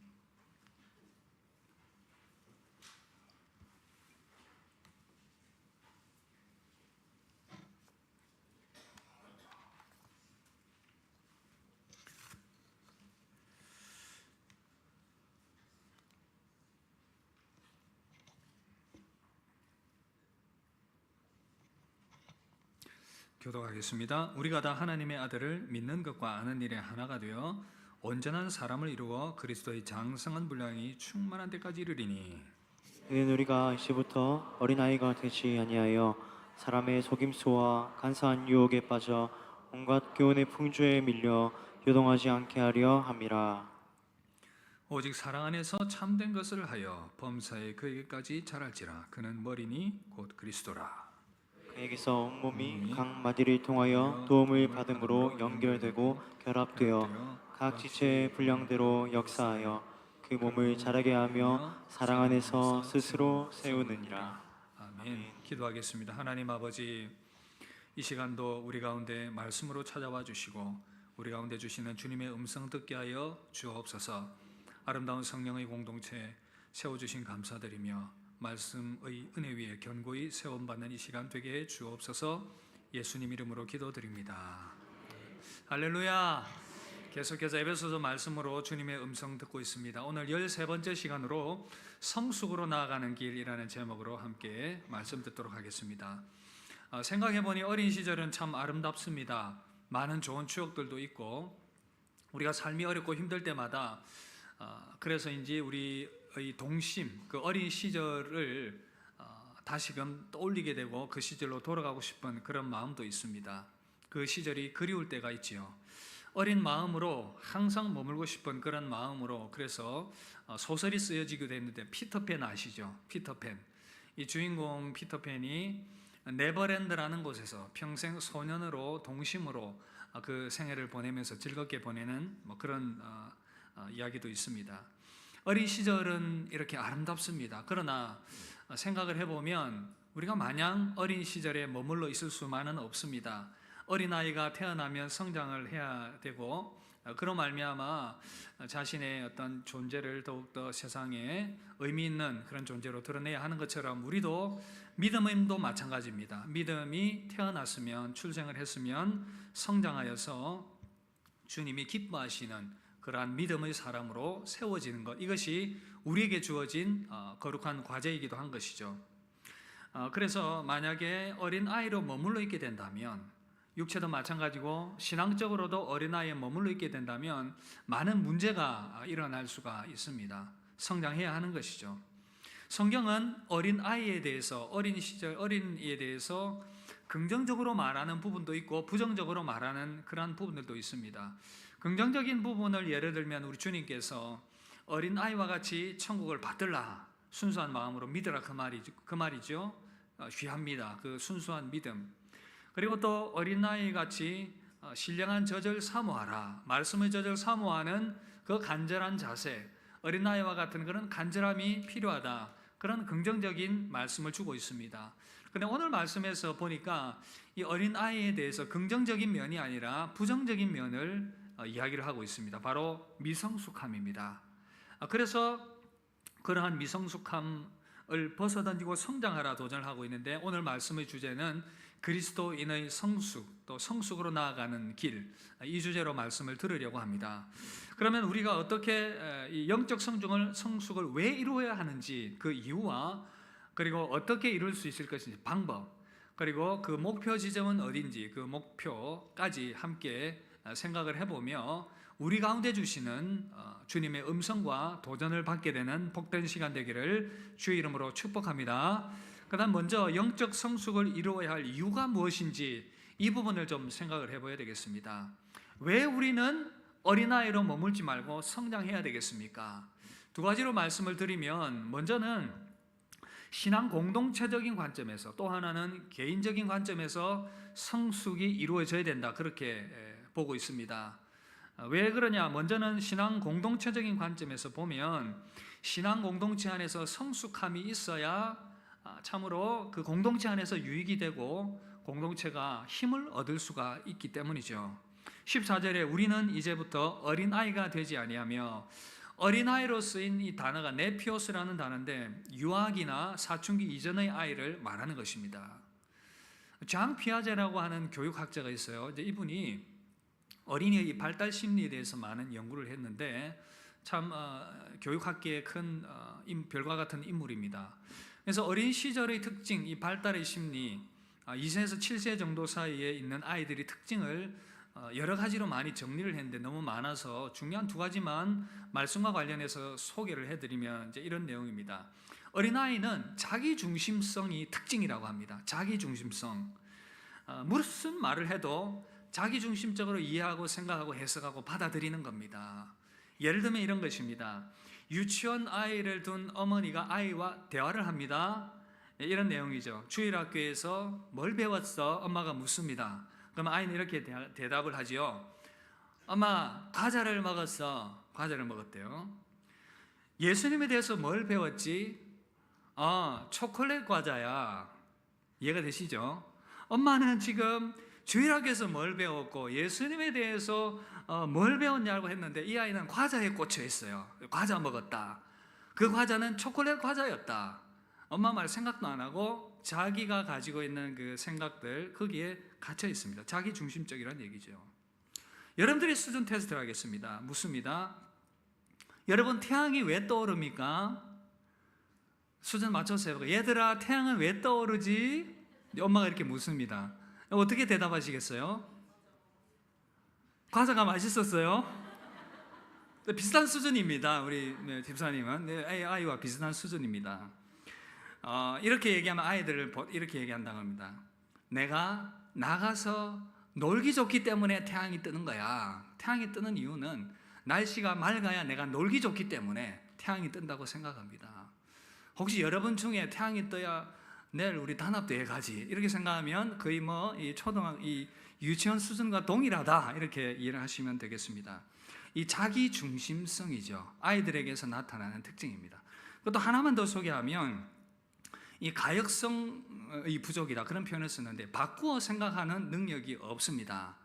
Speaker 2: 교독하겠습니다. 우리가 다 하나님의 아들을 믿는 것과 아는 일에 하나가 되어 온전한 사람을 이루어 그리스도의 장성한 분량이 충만한 데까지 이르리니
Speaker 3: 이는 우리가 이제부터 어린아이가 되지 아니하여 사람의 속임수와 간사한 유혹에 빠져 온갖 교훈의 풍조에 밀려 요동하지 않게 하려 함이라.
Speaker 2: 오직 사랑 안에서 참된 것을 하여 범사에 그에게까지 자랄지라. 그는 머리니 곧 그리스도라.
Speaker 3: 그에게서 온몸이 각 마디를 통하여 도움을 받음으로 연결되고 결합되어 각 지체의 분량대로 역사하여 그 몸을 자라게 하며 사랑 안에서 스스로 세우느니라.
Speaker 2: 아멘. 기도하겠습니다. 하나님 아버지, 이 시간도 우리 가운데 말씀으로 찾아와 주시고 우리 가운데 주시는 주님의 음성 듣게 하여 주옵소서. 아름다운 성령의 공동체 세워주신 감사드리며 말씀의 은혜 위에 견고히 세움받는 이 시간 되게 해 주옵소서. 예수님 이름으로 기도드립니다. 할렐루야. 계속해서 에베소서 말씀으로 주님의 음성 듣고 있습니다. 오늘 13번째 시간으로 성숙으로 나아가는 길이라는 제목으로 함께 말씀 듣도록 하겠습니다. 생각해보니 어린 시절은 참 아름답습니다. 많은 좋은 추억들도 있고 우리가 삶이 어렵고 힘들 때마다 그래서인지 우리의 동심, 그 어린 시절을 다시금 떠올리게 되고 그 시절로 돌아가고 싶은 그런 마음도 있습니다. 그 시절이 그리울 때가 있지요. 어린 마음으로 항상 머물고 싶은 그런 마음으로 그래서 소설이 쓰여지기도 했는데, 피터팬 아시죠? 피터팬. 이 주인공 피터팬이 네버랜드라는 곳에서 평생 소년으로 동심으로 그 생애를 보내면서 즐겁게 보내는 뭐 그런 이야기도 있습니다. 어린 시절은 이렇게 아름답습니다. 그러나 생각을 해보면 우리가 마냥 어린 시절에 머물러 있을 수만은 없습니다. 어린아이가 태어나면 성장을 해야 되고, 그로 말미암아 자신의 어떤 존재를 더욱더 세상에 의미 있는 그런 존재로 드러내야 하는 것처럼 우리도 믿음도 마찬가지입니다. 믿음이 태어났으면, 출생을 했으면 성장하여서 주님이 기뻐하시는 그러한 믿음의 사람으로 세워지는 것, 이것이 우리에게 주어진 거룩한 과제이기도 한 것이죠. 그래서 만약에 어린아이로 머물러 있게 된다면, 육체도 마찬가지고 신앙적으로도 어린아이에 머물러 있게 된다면 많은 문제가 일어날 수가 있습니다. 성장해야 하는 것이죠. 성경은 어린아이에 대해서, 어린 시절 어린이에 대해서 긍정적으로 말하는 부분도 있고 부정적으로 말하는 그러한 부분들도 있습니다. 긍정적인 부분을 예를 들면 우리 주님께서 어린아이와 같이 천국을 받들라, 순수한 마음으로 믿으라, 그 말이죠. 귀합니다. 그 순수한 믿음. 그리고 또 어린아이 같이 신령한 젖을 사모하라, 말씀의 젖을 사모하는 그 간절한 자세, 어린아이와 같은 그런 간절함이 필요하다, 그런 긍정적인 말씀을 주고 있습니다. 그런데 오늘 말씀에서 보니까 이 어린아이에 대해서 긍정적인 면이 아니라 부정적인 면을 이야기를 하고 있습니다. 바로 미성숙함입니다. 그래서 그러한 미성숙함을 벗어던지고 성장하라 도전을 하고 있는데, 오늘 말씀의 주제는 그리스도인의 성숙, 또 성숙으로 나아가는 길, 이 주제로 말씀을 들으려고 합니다. 그러면 우리가 어떻게 이 영적 성숙을 왜 이루어야 하는지, 그 이유와 그리고 어떻게 이룰 수 있을 것인지 방법, 그리고 그 목표 지점은 어딘지 그 목표까지 함께 생각을 해보며 우리 가운데 주시는 주님의 음성과 도전을 받게 되는 복된 시간 되기를 주의 이름으로 축복합니다. 그다음 먼저 영적 성숙을 이루어야 할 이유가 무엇인지 이 부분을 좀 생각을 해봐야 되겠습니다. 왜 우리는 어린아이로 머물지 말고 성장해야 되겠습니까? 두 가지로 말씀을 드리면, 먼저는 신앙 공동체적인 관점에서, 또 하나는 개인적인 관점에서 성숙이 이루어져야 된다, 그렇게 보고 있습니다. 왜 그러냐? 먼저는 신앙 공동체적인 관점에서 보면, 신앙 공동체 안에서 성숙함이 있어야 참으로 그 공동체 안에서 유익이 되고 공동체가 힘을 얻을 수가 있기 때문이죠. 14절에 우리는 이제부터 어린아이가 되지 아니하며, 어린아이로 쓰인 이 단어가 네피오스라는 단어인데 유아기나 사춘기 이전의 아이를 말하는 것입니다. 장 피아제라고 하는 교육학자가 있어요. 이제 이분이 어린이의 발달 심리에 대해서 많은 연구를 했는데 참 교육학계의 큰 별과 같은 인물입니다. 그래서 어린 시절의 특징, 이 발달의 심리, 2세에서 7세 정도 사이에 있는 아이들의 특징을 여러 가지로 많이 정리를 했는데 너무 많아서 중요한 두 가지만 말씀과 관련해서 소개를 해드리면 이제 이런 내용입니다. 어린아이는 자기중심성이 특징이라고 합니다. 자기중심성. 무슨 말을 해도 자기중심적으로 이해하고 생각하고 해석하고 받아들이는 겁니다. 예를 들면 이런 것입니다. 유치원 아이를 둔 어머니가 아이와 대화를 합니다. 이런 내용이죠. 주일학교에서 뭘 배웠어? 엄마가 묻습니다. 그럼 아이는 이렇게 대답을 하지요. 엄마, 과자를 먹었어. 과자를 먹었대요. 예수님에 대해서 뭘 배웠지? 초콜릿 과자야. 이해가 되시죠? 엄마는 지금 주일학교에서 뭘 배웠고 예수님에 대해서 뭘 배웠냐고 했는데 이 아이는 과자에 꽂혀 있어요. 과자 먹었다. 그 과자는 초콜릿 과자였다. 엄마 말 생각도 안 하고 자기가 가지고 있는 그 생각들 거기에 갇혀 있습니다. 자기 중심적이라는 얘기죠. 여러분들이 수준 테스트를 하겠습니다. 묻습니다. 여러분, 태양이 왜 떠오릅니까? 수준 맞춰서 해보고, 얘들아 태양은 왜 떠오르지? 엄마가 이렇게 묻습니다. 어떻게 대답하시겠어요? 과자가 맛있었어요? 비슷한 수준입니다. 우리 집사님은 아이와 비슷한 수준입니다. 이렇게 얘기하면 아이들을 이렇게 얘기한다고 합니다. 내가 나가서 놀기 좋기 때문에 태양이 뜨는 거야. 태양이 뜨는 이유는 날씨가 맑아야 내가 놀기 좋기 때문에 태양이 뜬다고 생각합니다. 혹시 여러분 중에 태양이 떠야 내일 우리 단합대회 가지 이렇게 생각하면 거의 이 유치원 수준과 동일하다 이렇게 이해를 하시면 되겠습니다. 이 자기 중심성이죠. 아이들에게서 나타나는 특징입니다. 또 하나만 더 소개하면 이 가역성의 부족이다 그런 표현을 쓰는데 바꾸어 생각하는 능력이 없습니다.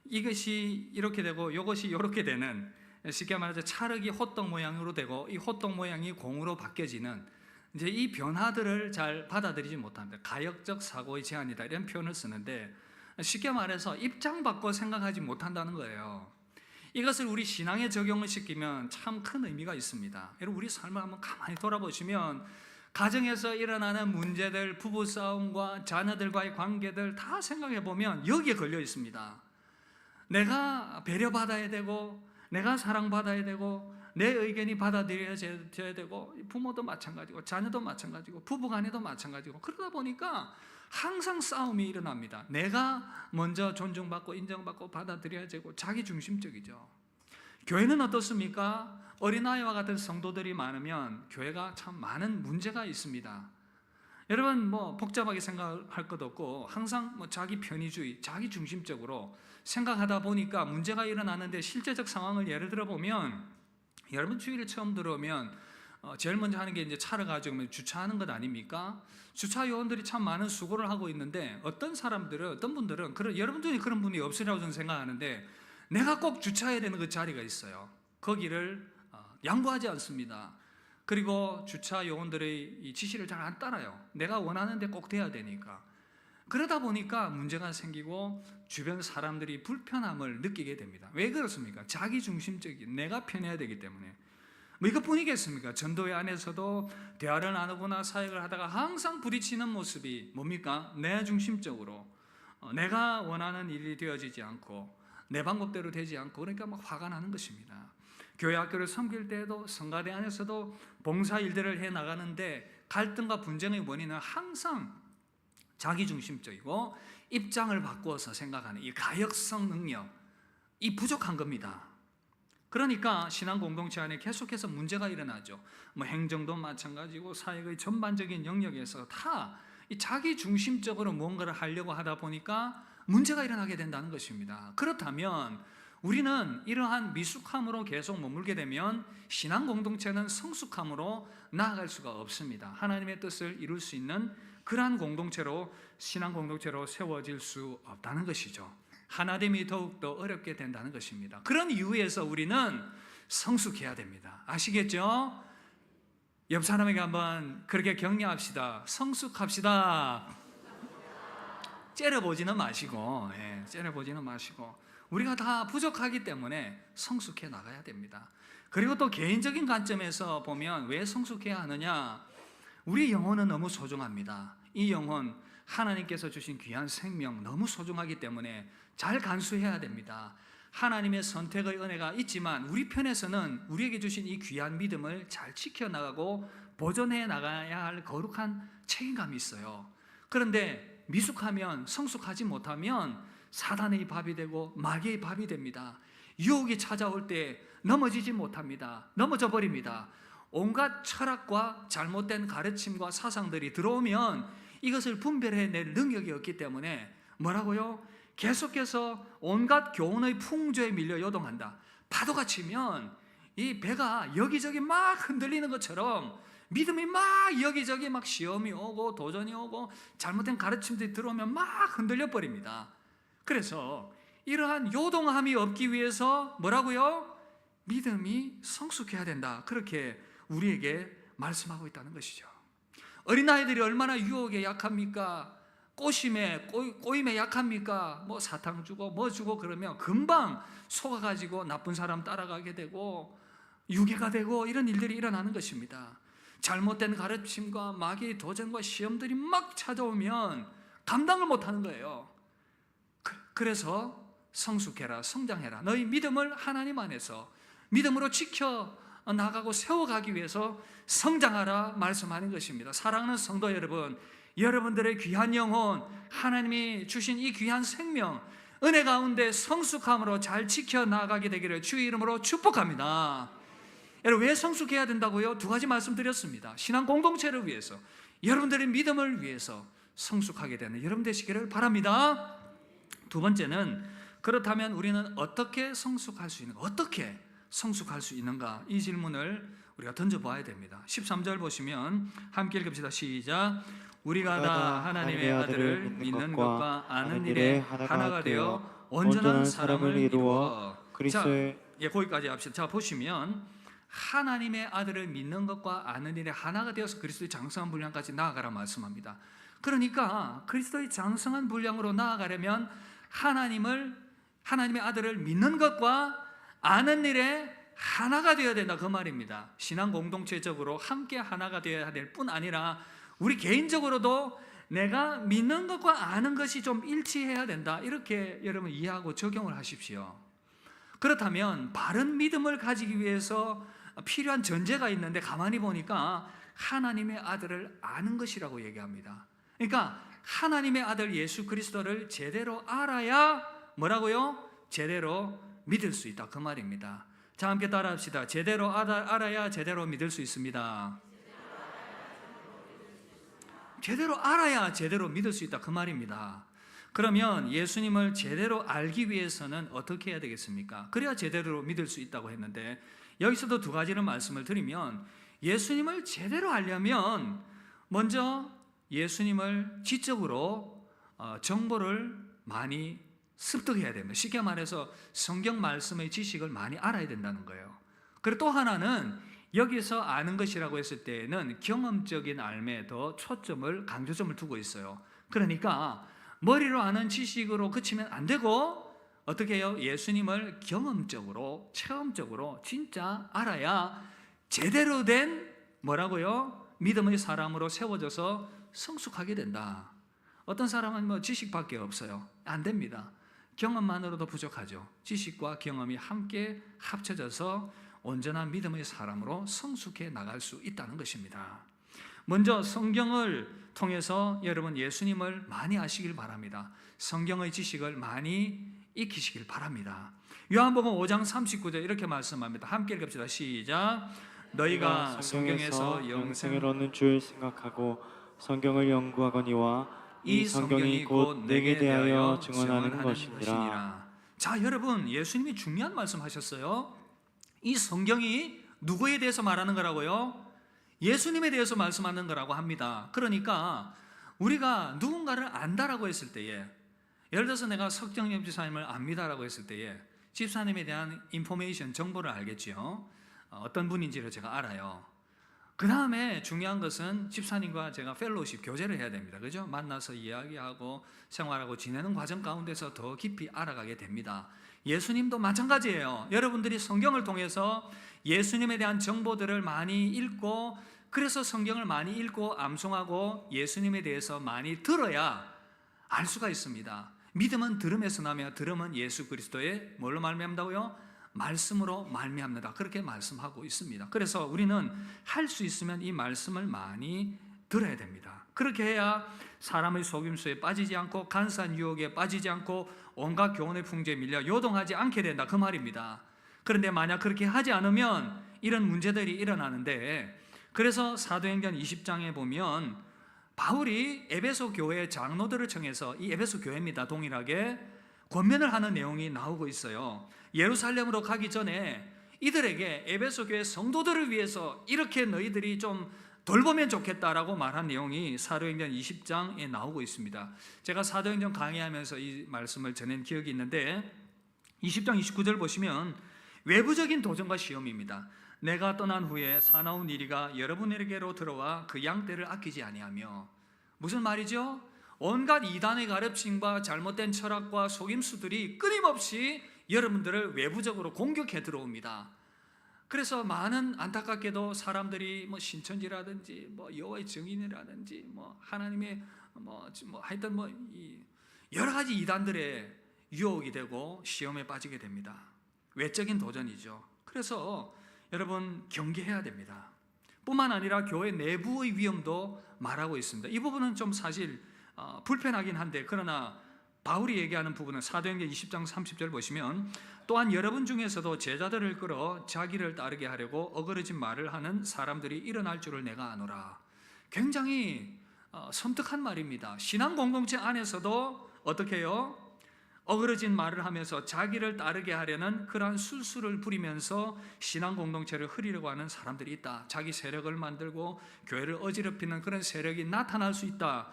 Speaker 2: 이것이 이렇게 되고 이것이 이렇게 되는, 쉽게 말해서 찰흙이 호떡 모양으로 되고 이 호떡 모양이 공으로 바뀌어지는 이제 이 변화들을 잘 받아들이지 못합니다. 가역적 사고의 제한이다 이런 표현을 쓰는데 쉽게 말해서 입장 바꿔 생각하지 못한다는 거예요. 이것을 우리 신앙에 적용을 시키면 참 큰 의미가 있습니다. 여러분 우리 삶을 한번 가만히 돌아보시면 가정에서 일어나는 문제들, 부부싸움과 자녀들과의 관계들 다 생각해 보면 여기에 걸려 있습니다. 내가 배려받아야 되고 내가 사랑받아야 되고 내 의견이 받아들여져야 되고 부모도 마찬가지고 자녀도 마찬가지고 부부간에도 마찬가지고 그러다 보니까 항상 싸움이 일어납니다. 내가 먼저 존중받고 인정받고 받아들여야 되고 자기중심적이죠. 교회는 어떻습니까? 어린아이와 같은 성도들이 많으면 교회가 참 많은 문제가 있습니다. 여러분 복잡하게 생각할 것 없고 항상 자기 편의주의, 자기 중심적으로 생각하다 보니까 문제가 일어나는데 실제적 상황을 예를 들어 보면 여러분 주일에 처음 들어오면 제일 먼저 하는 게 이제 차를 가지고 주차하는 것 아닙니까? 주차 요원들이 참 많은 수고를 하고 있는데 어떤 분들은 여러분 중에 그런 분이 없으리라고 저는 생각하는데 내가 꼭 주차해야 되는 그 자리가 있어요. 거기를 양보하지 않습니다. 그리고 주차 요원들의 이 지시를 잘 안 따라요. 내가 원하는 데 꼭 돼야 되니까. 그러다 보니까 문제가 생기고 주변 사람들이 불편함을 느끼게 됩니다. 왜 그렇습니까? 자기중심적인 내가 편해야 되기 때문에. 이것뿐이겠습니까? 전도회 안에서도 대화를 나누거나 사역을 하다가 항상 부딪히는 모습이 뭡니까? 내 중심적으로 내가 원하는 일이 되어지지 않고 내 방법대로 되지 않고 그러니까 화가 나는 것입니다. 교회 학교를 섬길 때에도 성가대 안에서도 봉사 일들을 해 나가는데 갈등과 분쟁의 원인은 항상 자기중심적이고 입장을 바꾸어서 생각하는 이 가역성 능력, 이 부족한 겁니다. 그러니까 신앙 공동체 안에 계속해서 문제가 일어나죠. 행정도 마찬가지고 사역의 전반적인 영역에서 다 이 자기중심적으로 무언가를 하려고 하다 보니까 문제가 일어나게 된다는 것입니다. 그렇다면 우리는 이러한 미숙함으로 계속 머물게 되면 신앙 공동체는 성숙함으로 나아갈 수가 없습니다. 하나님의 뜻을 이룰 수 있는 그러한 공동체로 신앙 공동체로 세워질 수 없다는 것이죠. 하나됨이 더욱더 어렵게 된다는 것입니다. 그런 이유에서 우리는 성숙해야 됩니다. 아시겠죠? 옆 사람에게 한번 그렇게 격려합시다. 성숙합시다. 째려보지는 마시고, 째려보지는 마시고 우리가 다 부족하기 때문에 성숙해 나가야 됩니다. 그리고 또 개인적인 관점에서 보면 왜 성숙해야 하느냐? 우리 영혼은 너무 소중합니다. 이 영혼 하나님께서 주신 귀한 생명 너무 소중하기 때문에 잘 간수해야 됩니다. 하나님의 선택의 은혜가 있지만 우리 편에서는 우리에게 주신 이 귀한 믿음을 잘 지켜나가고 보존해 나가야 할 거룩한 책임감이 있어요. 그런데 미숙하면 성숙하지 못하면 사단의 밥이 되고 마귀의 밥이 됩니다. 유혹이 찾아올 때 넘어지지 못합니다. 넘어져 버립니다. 온갖 철학과 잘못된 가르침과 사상들이 들어오면 이것을 분별해낼 능력이 없기 때문에 뭐라고요? 계속해서 온갖 교훈의 풍조에 밀려 요동한다. 파도가 치면 이 배가 여기저기 막 흔들리는 것처럼 믿음이 막 여기저기 막 시험이 오고 도전이 오고 잘못된 가르침들이 들어오면 막 흔들려 버립니다. 그래서 이러한 요동함이 없기 위해서 뭐라고요? 믿음이 성숙해야 된다. 그렇게 우리에게 말씀하고 있다는 것이죠. 어린아이들이 얼마나 유혹에 약합니까? 꼬임에 약합니까? 사탕 주고 뭐 주고 그러면 금방 속아가지고 나쁜 사람 따라가게 되고 유괴가 되고 이런 일들이 일어나는 것입니다. 잘못된 가르침과 마귀의 도전과 시험들이 막 찾아오면 감당을 못하는 거예요. 그래서 성숙해라, 성장해라. 너희 믿음을 하나님 안에서 믿음으로 지켜 나가고 세워가기 위해서 성장하라 말씀하는 것입니다. 사랑하는 성도 여러분, 여러분들의 귀한 영혼, 하나님이 주신 이 귀한 생명, 은혜 가운데 성숙함으로 잘 지켜나가게 되기를 주의 이름으로 축복합니다. 여러분, 왜 성숙해야 된다고요? 두 가지 말씀드렸습니다. 신앙 공동체를 위해서, 여러분들의 믿음을 위해서 성숙하게 되는 여러분 되시기를 바랍니다. 두 번째는, 그렇다면 우리는 어떻게 성숙할 수 있는가? 어떻게 성숙할 수 있는가? 이 질문을 우리가 던져봐야 됩니다. 13절 보시면 함께 읽읍시다. 시작. 우리가 다 하나님의 아들을 믿는 것과 아는 일에 하나가 되어 온전한 사람을 이루어.
Speaker 3: 그리스도의
Speaker 2: 거기까지 합시다. 자, 보시면 하나님의 아들을 믿는 것과 아는 일에 하나가 되어서 그리스도의 장성한 분량까지 나아가라 말씀합니다. 그러니까 그리스도의 장성한 분량으로 나아가려면 하나님의 아들을 믿는 것과 아는 일에 하나가 되어야 된다, 그 말입니다. 신앙 공동체적으로 함께 하나가 되어야 될 뿐 아니라 우리 개인적으로도 내가 믿는 것과 아는 것이 좀 일치해야 된다, 이렇게 여러분 이해하고 적용을 하십시오. 그렇다면 바른 믿음을 가지기 위해서 필요한 전제가 있는데 가만히 보니까 하나님의 아들을 아는 것이라고 얘기합니다. 그러니까 하나님의 아들 예수 그리스도를 제대로 알아야 뭐라고요? 제대로 믿을 수 있다, 그 말입니다. 자, 함께 따라합시다. 제대로 알아야 제대로 믿을 수 있습니다. 제대로 알아야 제대로 믿을 수 있다, 그 말입니다. 그러면 예수님을 제대로 알기 위해서는 어떻게 해야 되겠습니까? 그래야 제대로 믿을 수 있다고 했는데, 여기서도 두 가지를 말씀을 드리면, 예수님을 제대로 알려면 먼저 예수님을 지적으로 정보를 많이 습득해야 됩니다. 쉽게 말해서 성경 말씀의 지식을 많이 알아야 된다는 거예요. 그리고 또 하나는 여기서 아는 것이라고 했을 때에는 경험적인 삶에 더 강조점을 두고 있어요. 그러니까 머리로 아는 지식으로 그치면 안 되고 어떻게 해요? 예수님을 경험적으로, 체험적으로 진짜 알아야 제대로 된 뭐라고요? 믿음의 사람으로 세워져서 성숙하게 된다. 어떤 사람은 지식밖에 없어요. 안 됩니다. 경험만으로도 부족하죠. 지식과 경험이 함께 합쳐져서 온전한 믿음의 사람으로 성숙해 나갈 수 있다는 것입니다. 먼저 성경을 통해서 여러분 예수님을 많이 아시길 바랍니다. 성경의 지식을 많이 익히시길 바랍니다. 요한복음 5장 39절 이렇게 말씀합니다. 함께 읽읍시다. 시작. 너희가 성경에서
Speaker 3: 영생을 얻는 줄 생각하고 성경을 연구하거니와 이 성경이 곧 내게 대하여 증언하는 것이니라.
Speaker 2: 자, 여러분, 예수님이 중요한 말씀 하셨어요. 이 성경이 누구에 대해서 말하는 거라고요? 예수님에 대해서 말씀하는 거라고 합니다. 그러니까 우리가 누군가를 안다라고 했을 때에, 예를 들어서 내가 석정엽 집사님을 압니다라고 했을 때에 집사님에 대한 인포메이션, 정보를 알겠죠. 어떤 분인지를 제가 알아요. 그 다음에 중요한 것은 집사님과 제가 펠로우십, 교제를 해야 됩니다. 그죠? 만나서 이야기하고 생활하고 지내는 과정 가운데서 더 깊이 알아가게 됩니다. 예수님도 마찬가지예요. 여러분들이 성경을 통해서 예수님에 대한 정보들을 많이 읽고, 그래서 성경을 많이 읽고 암송하고 예수님에 대해서 많이 들어야 알 수가 있습니다. 믿음은 들음에서 나며 들음은 예수 그리스도의 뭘로 말미암다고요? 말씀으로 말미암는다, 그렇게 말씀하고 있습니다. 그래서 우리는 할 수 있으면 이 말씀을 많이 들어야 됩니다. 그렇게 해야 사람의 속임수에 빠지지 않고 간사한 유혹에 빠지지 않고 온갖 교훈의 풍조에 밀려 요동하지 않게 된다, 그 말입니다. 그런데 만약 그렇게 하지 않으면 이런 문제들이 일어나는데, 그래서 사도행전 20장에 보면 바울이 에베소 교회 장로들을 청해서, 이 에베소 교회입니다, 동일하게 권면을 하는 내용이 나오고 있어요. 예루살렘으로 가기 전에 이들에게, 에베소 교회 성도들을 위해서 이렇게 너희들이 좀 돌보면 좋겠다라고 말한 내용이 사도행전 20장에 나오고 있습니다. 제가 사도행전 강의하면서 이 말씀을 전한 기억이 있는데, 20장 29절 보시면 외부적인 도전과 시험입니다. 내가 떠난 후에 사나운 이리가 여러분에게로 들어와 그 양떼를 아끼지 아니하며. 무슨 말이죠? 온갖 이단의 가르침과 잘못된 철학과 속임수들이 끊임없이 여러분들을 외부적으로 공격해 들어옵니다. 그래서 많은, 안타깝게도 사람들이 신천지라든지 여호와의 증인이라든지 하나님의 하여튼 여러 가지 이단들의 유혹이 되고 시험에 빠지게 됩니다. 외적인 도전이죠. 그래서 여러분 경계해야 됩니다. 뿐만 아니라 교회 내부의 위험도 말하고 있습니다. 이 부분은 좀 사실 불편하긴 한데, 그러나 바울이 얘기하는 부분은 사도행전 20장 30절 보시면, 또한 여러분 중에서도 제자들을 끌어 자기를 따르게 하려고 어그러진 말을 하는 사람들이 일어날 줄을 내가 아노라. 굉장히 섬뜩한 말입니다. 신앙 공동체 안에서도 어떻게 해요? 어그러진 말을 하면서 자기를 따르게 하려는 그러한 술수를 부리면서 신앙 공동체를 흐리려고 하는 사람들이 있다. 자기 세력을 만들고 교회를 어지럽히는 그런 세력이 나타날 수 있다.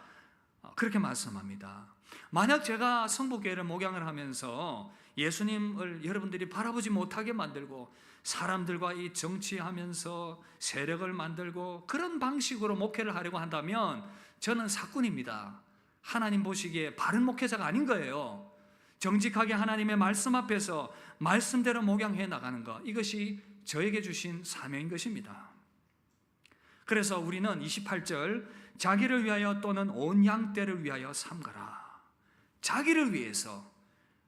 Speaker 2: 그렇게 말씀합니다. 만약 제가 성북교회를 목양을 하면서 예수님을 여러분들이 바라보지 못하게 만들고 사람들과 이 정치하면서 세력을 만들고 그런 방식으로 목회를 하려고 한다면 저는 사꾼입니다. 하나님 보시기에 바른 목회자가 아닌 거예요. 정직하게 하나님의 말씀 앞에서 말씀대로 목양해 나가는 것, 이것이 저에게 주신 사명인 것입니다. 그래서 우리는 28절, 자기를 위하여 또는 온 양떼를 위하여 삼가라. 자기를 위해서,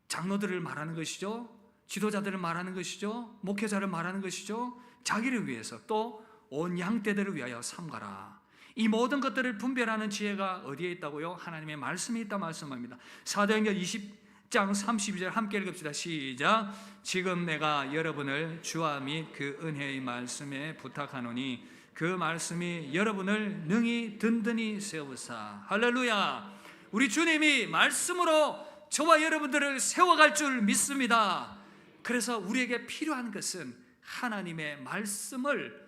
Speaker 2: 장로들을 말하는 것이죠, 지도자들을 말하는 것이죠, 목회자를 말하는 것이죠. 자기를 위해서, 또 온 양떼들을 위하여 삼가라. 이 모든 것들을 분별하는 지혜가 어디에 있다고요? 하나님의 말씀에 있다 말씀합니다. 사도행전 20장 32절 함께 읽읍시다. 시작. 지금 내가 여러분을 주와 및 그 은혜의 말씀에 부탁하노니 그 말씀이 여러분을 능히 든든히 세우사. 할렐루야. 우리 주님이 말씀으로 저와 여러분들을 세워갈 줄 믿습니다. 그래서 우리에게 필요한 것은 하나님의 말씀을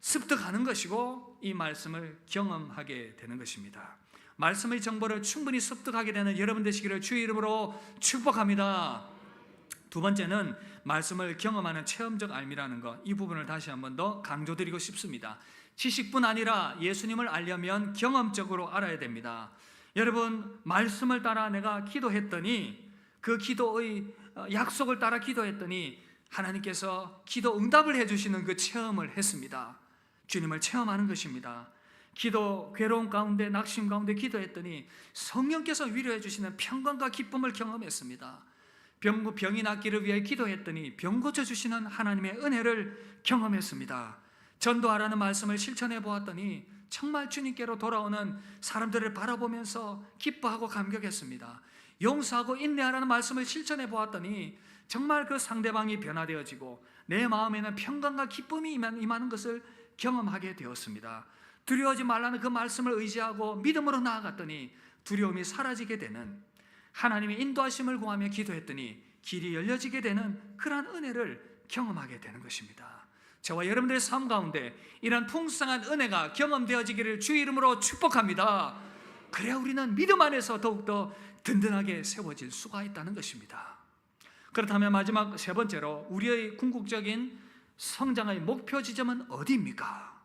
Speaker 2: 습득하는 것이고 이 말씀을 경험하게 되는 것입니다. 말씀의 정보를 충분히 습득하게 되는 여러분 되시기를 주의 이름으로 축복합니다. 두 번째는 말씀을 경험하는 체험적 알미라는 것, 이 부분을 다시 한 번 더 강조드리고 싶습니다. 지식뿐 아니라 예수님을 알려면 경험적으로 알아야 됩니다. 여러분, 말씀을 따라 내가 기도했더니, 그 기도의 약속을 따라 기도했더니 하나님께서 기도 응답을 해주시는 그 체험을 했습니다. 주님을 체험하는 것입니다. 기도, 괴로움 가운데, 낙심 가운데 기도했더니 성령께서 위로해 주시는 평강과 기쁨을 경험했습니다. 병이 낫기를 위해 기도했더니 병 고쳐주시는 하나님의 은혜를 경험했습니다. 전도하라는 말씀을 실천해 보았더니 정말 주님께로 돌아오는 사람들을 바라보면서 기뻐하고 감격했습니다. 용서하고 인내하라는 말씀을 실천해 보았더니 정말 그 상대방이 변화되어지고 내 마음에는 평강과 기쁨이 임하는 것을 경험하게 되었습니다. 두려워하지 말라는 그 말씀을 의지하고 믿음으로 나아갔더니 두려움이 사라지게 되는, 하나님의 인도하심을 구하며 기도했더니 길이 열려지게 되는 그러한 은혜를 경험하게 되는 것입니다. 저와 여러분들의 삶 가운데 이런 풍성한 은혜가 경험되어지기를 주의 이름으로 축복합니다. 그래야 우리는 믿음 안에서 더욱더 든든하게 세워질 수가 있다는 것입니다. 그렇다면 마지막 세 번째로, 우리의 궁극적인 성장의 목표 지점은 어디입니까?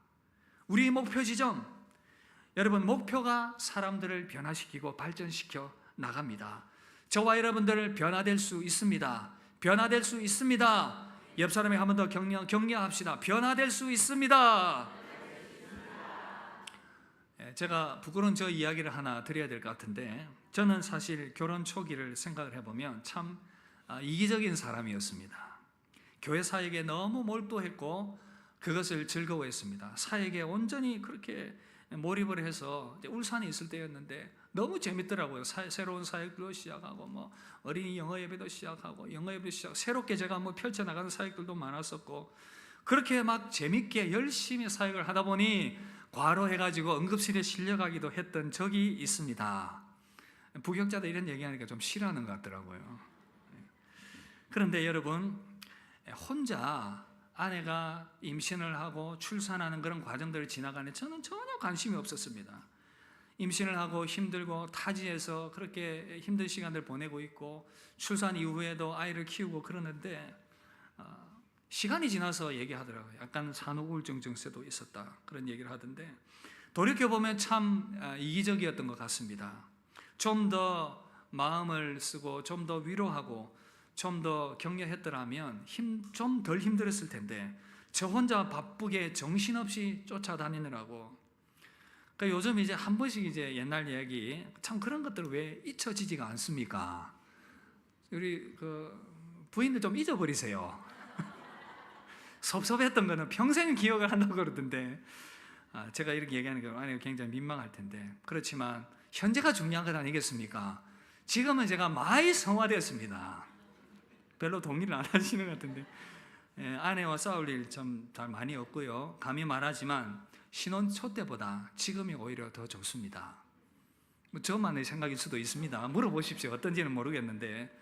Speaker 2: 우리의 목표 지점, 여러분, 목표가 사람들을 변화시키고 발전시켜 나갑니다. 저와 여러분들 변화될 수 있습니다. 변화될 수 있습니다. 옆 사람에게 한 번 더 격려합시다. 변화될 수 있습니다. 제가 부끄러운 저 이야기를 하나 드려야 될 것 같은데, 저는 사실 결혼 초기를 생각을 해보면 참 이기적인 사람이었습니다. 교회 사역에 너무 몰두했고 그것을 즐거워했습니다. 사역에 온전히 그렇게 몰입을 해서 울산에 있을 때였는데 너무 재밌더라고요. 새로운 사역도 시작하고 어린이 영어 예배도 시작하고 영어 예배 새롭게 제가 펼쳐나가는 사역들도 많았었고, 그렇게 막 재밌게 열심히 사역을 하다 보니 과로해가지고 응급실에 실려가기도 했던 적이 있습니다. 부격자들 이런 얘기하니까 좀 싫어하는 것 같더라고요. 그런데 여러분, 혼자 아내가 임신을 하고 출산하는 그런 과정들을 지나가는데 저는 전혀 관심이 없었습니다. 임신을 하고 힘들고 타지에서 그렇게 힘든 시간을 보내고 있고 출산 이후에도 아이를 키우고 그러는데 시간이 지나서 얘기하더라고요. 약간 산후 우울증 증세도 있었다, 그런 얘기를 하던데, 돌이켜보면 참 이기적이었던 것 같습니다. 좀 더 마음을 쓰고 좀 더 위로하고 좀 더 격려했더라면 좀 덜 힘들었을 텐데, 저 혼자 바쁘게 정신없이 쫓아다니느라고. 그러니까 요즘 이제 한 번씩 이제 옛날 이야기, 참 그런 것들 왜 잊혀지지가 않습니까? 우리 그 부인들 좀 잊어버리세요. 섭섭했던 거는 평생 기억을 한다고 그러던데 제가 이렇게 얘기하는 거 아니 굉장히 민망할 텐데 그렇지만 현재가 중요한 것 아니겠습니까? 지금은 제가 많이 성화되었습니다. 별로 동의를 안 하시는 것 같은데 아내와 싸울 일 좀 잘 많이 없고요. 감히 말하지만 신혼 초 때보다 지금이 오히려 더 좋습니다. 뭐 저만의 생각일 수도 있습니다. 물어보십시오. 어떤지는 모르겠는데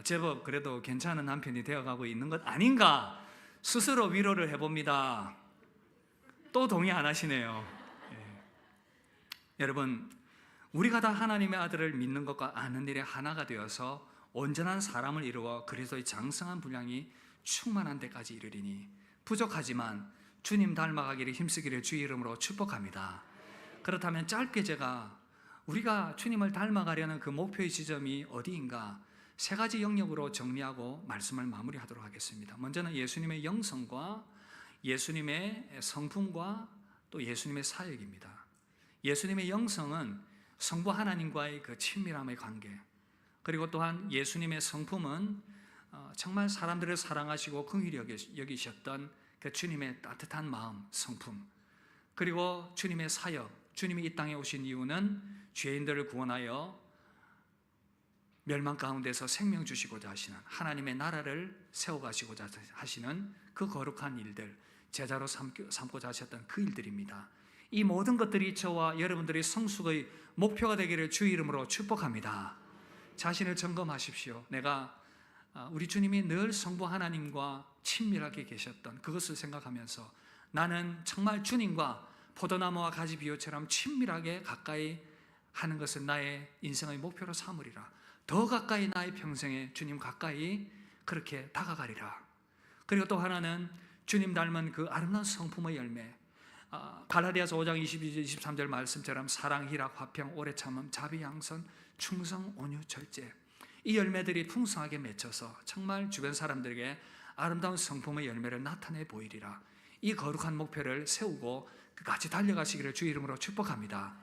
Speaker 2: 제법 그래도 괜찮은 남편이 되어가고 있는 것 아닌가 스스로 위로를 해봅니다. 또 동의 안 하시네요. 여러분, 우리가 다 하나님의 아들을 믿는 것과 아는 일에 하나가 되어서 온전한 사람을 이루어 그리스도의 장성한 분량이 충만한 데까지 이르리니 부족하지만 주님 닮아가기를 힘쓰기를 주의 이름으로 축복합니다. 그렇다면 짧게 제가 우리가 주님을 닮아가려는 그 목표의 지점이 어디인가 3가지 영역으로 정리하고 말씀을 마무리하도록 하겠습니다. 먼저는 예수님의 영성과 예수님의 성품과 또 예수님의 사역입니다. 예수님의 영성은 성부 하나님과의 그 친밀함의 관계, 그리고 또한 예수님의 성품은 정말 사람들을 사랑하시고 긍휼히 여기셨던 그 주님의 따뜻한 마음, 성품, 그리고 주님의 사역, 주님이 이 땅에 오신 이유는 죄인들을 구원하여 멸망 가운데서 생명 주시고자 하시는 하나님의 나라를 세워가시고자 하시는 그 거룩한 일들, 제자로 삼고자 하셨던 그 일들입니다. 이 모든 것들이 저와 여러분들의 성숙의 목표가 되기를 주의 이름으로 축복합니다. 자신을 점검하십시오. 내가 우리 주님이 늘 성부 하나님과 친밀하게 계셨던 그것을 생각하면서 나는 정말 주님과 포도나무와 가지 비유처럼 친밀하게 가까이 하는 것을 나의 인생의 목표로 삼으리라. 더 가까이 나의 평생에 주님 가까이 그렇게 다가가리라. 그리고 또 하나는 주님 닮은 그 아름다운 성품의 열매, 갈라디아서 5장 22절 23절 말씀처럼 사랑, 희락, 화평, 오래 참음, 자비, 양선, 충성, 온유, 절제, 이 열매들이 풍성하게 맺혀서 정말 주변 사람들에게 아름다운 성품의 열매를 나타내 보이리라. 이 거룩한 목표를 세우고 끝까지 달려가시기를 주의 이름으로 축복합니다.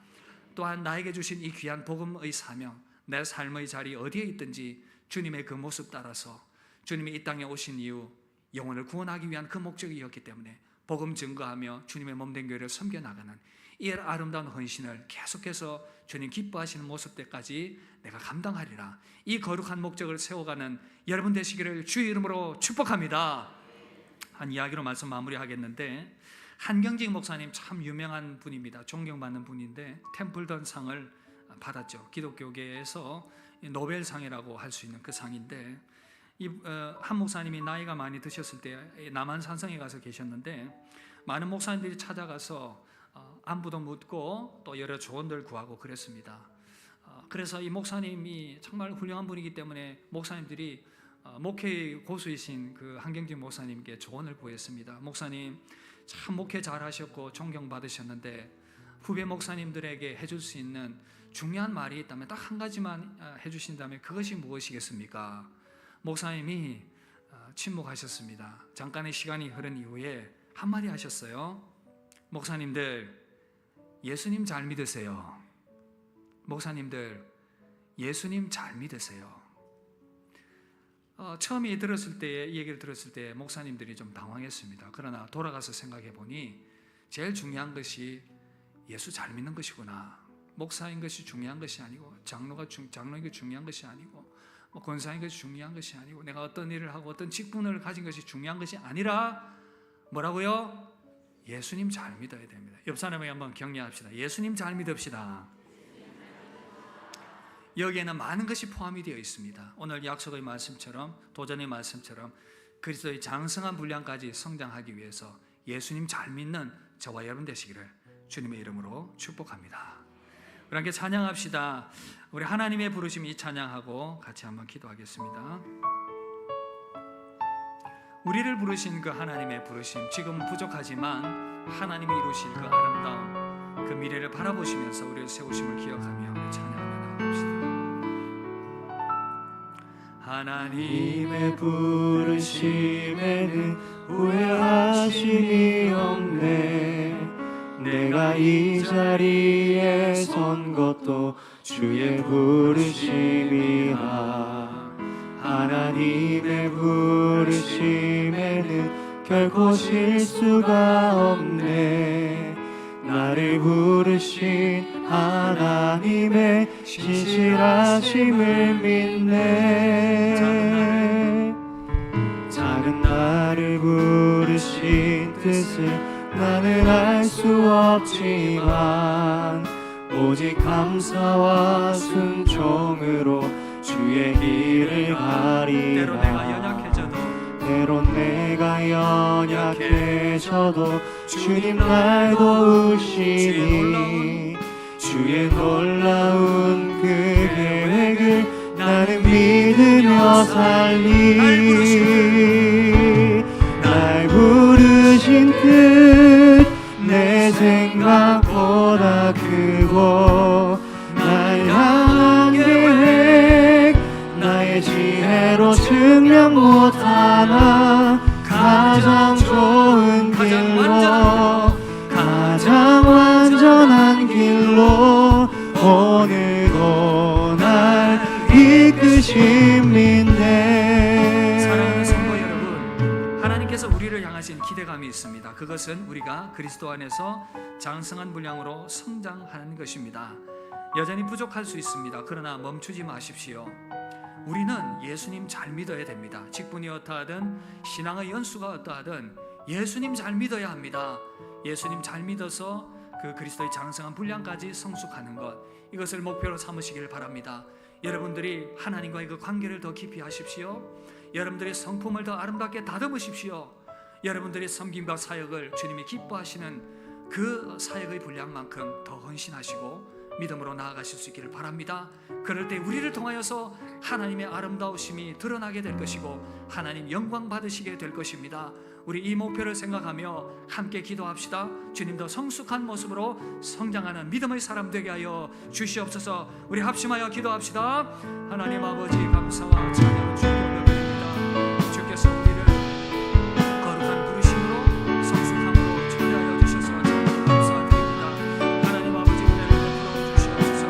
Speaker 2: 또한 나에게 주신 이 귀한 복음의 사명, 내 삶의 자리 어디에 있든지 주님의 그 모습 따라서 주님이 이 땅에 오신 이유 영혼을 구원하기 위한 그 목적이었기 때문에 복음 증거하며 주님의 몸된 교회를 섬겨나가는 이 아름다운 헌신을 계속해서 주님 기뻐하시는 모습때까지 내가 감당하리라. 이 거룩한 목적을 세워가는 여러분 되시기를 주의 이름으로 축복합니다. 한 이야기로 말씀 마무리하겠는데, 한경직 목사님 참 유명한 분입니다. 존경받는 분인데 템플던 상을 받았죠. 기독교계에서 노벨상이라고 할 수 있는 그 상인데, 한 목사님이 나이가 많이 드셨을 때 남한 산성에 가서 계셨는데 많은 목사님들이 찾아가서 안부도 묻고 또 여러 조언들 구하고 그랬습니다. 그래서 이 목사님이 정말 훌륭한 분이기 때문에 목사님들이 목회의 고수이신 그 한경직 목사님께 조언을 구했습니다. 목사님 참 목회 잘하셨고 존경받으셨는데 후배 목사님들에게 해줄 수 있는 중요한 말이 있다면 딱 한 가지만 해주신다면 그것이 무엇이겠습니까? 목사님이 침묵하셨습니다. 잠깐의 시간이 흐른 이후에 한마디 하셨어요. 목사님들 예수님 잘 믿으세요. 목사님들 예수님 잘 믿으세요. 처음에 이 얘기를 들었을 때 목사님들이 좀 당황했습니다. 그러나 돌아가서 생각해 보니 제일 중요한 것이 예수 잘 믿는 것이구나. 목사인 것이 중요한 것이 아니고 장로인 게 중요한 것이 아니고 권사인 것이 중요한 것이 아니고 내가 어떤 일을 하고 어떤 직분을 가진 것이 중요한 것이 아니라 뭐라고요? 예수님 잘 믿어야 됩니다. 옆 사람에게 한번 격려합시다. 예수님 잘 믿읍시다. 여기에는 많은 것이 포함이 되어 있습니다. 오늘 약속의 말씀처럼 도전의 말씀처럼 그리스도의 장성한 분량까지 성장하기 위해서 예수님 잘 믿는 저와 여러분 되시기를 주님의 이름으로 축복합니다. 우리 함께 찬양합시다. 우리 하나님의 부르심 이 찬양하고 같이 한번 기도하겠습니다. 우리를 부르신 그 하나님의 부르심, 지금 부족하지만 하나님이 이루실 그 아름다운 그 미래를 바라보시면서 우리를 세우심을 기억하며 우리 찬양하며 나갑시다.
Speaker 3: 하나님의 부르심에는 후회하심이 없네. 내가 이 자리에 선 것도 주의 부르심이야. 하나님의 부르심에는 결코 실수가 없네. 나를 부르신 하나님의 신실하심을 믿네. 작은 나를 부르신 뜻을 나는 알 수 없지만 오직 감사와 순종으로 주의 길을
Speaker 2: 때로 내가
Speaker 3: 가리라.
Speaker 2: 연약해져도
Speaker 3: 때론 내가 연약해져도 주님 날 도우시니 주의 놀라운 그 계획을 나는 믿으며 살리. 날 부르신 뜻 내 생각보다 크고 날 향한 계획 나의 지혜로 증명 못하나 가장 좋은 길로 가장 완전한 길로 오늘도 날 이끄심인데.
Speaker 2: 사랑하는 성도 여러분, 하나님께서 우리를 향하신 기대감이 있습니다. 그것은 우리가 그리스도 안에서 장성한 분량으로 성장하는 것입니다. 여전히 부족할 수 있습니다. 그러나 멈추지 마십시오. 우리는 예수님 잘 믿어야 됩니다. 직분이 어떠하든 신앙의 연수가 어떠하든 예수님 잘 믿어야 합니다. 예수님 잘 믿어서 그 그리스도의 장성한 분량까지 성숙하는 것, 이것을 목표로 삼으시길 바랍니다. 여러분들이 하나님과의 그 관계를 더 깊이 하십시오. 여러분들의 성품을 더 아름답게 다듬으십시오. 여러분들의 섬김과 사역을 주님이 기뻐하시는 그 사역의 분량만큼 더 헌신하시고 믿음으로 나아가실 수 있기를 바랍니다. 그럴 때 우리를 통하여서 하나님의 아름다우심이 드러나게 될 것이고 하나님 영광 받으시게 될 것입니다. 우리 이 목표를 생각하며 함께 기도합시다. 주님 더 성숙한 모습으로 성장하는 믿음의 사람 되게 하여 주시옵소서. 우리 합심하여 기도합시다. 하나님 아버지, 감사와 찬양을 주께 올려드립니다. 주께서 우리를 거룩한 부르심으로 성숙함으로 초대하여 주셔서 정말 감사드립니다. 하나님 아버지, 은혜를 베풀어 주시옵소서.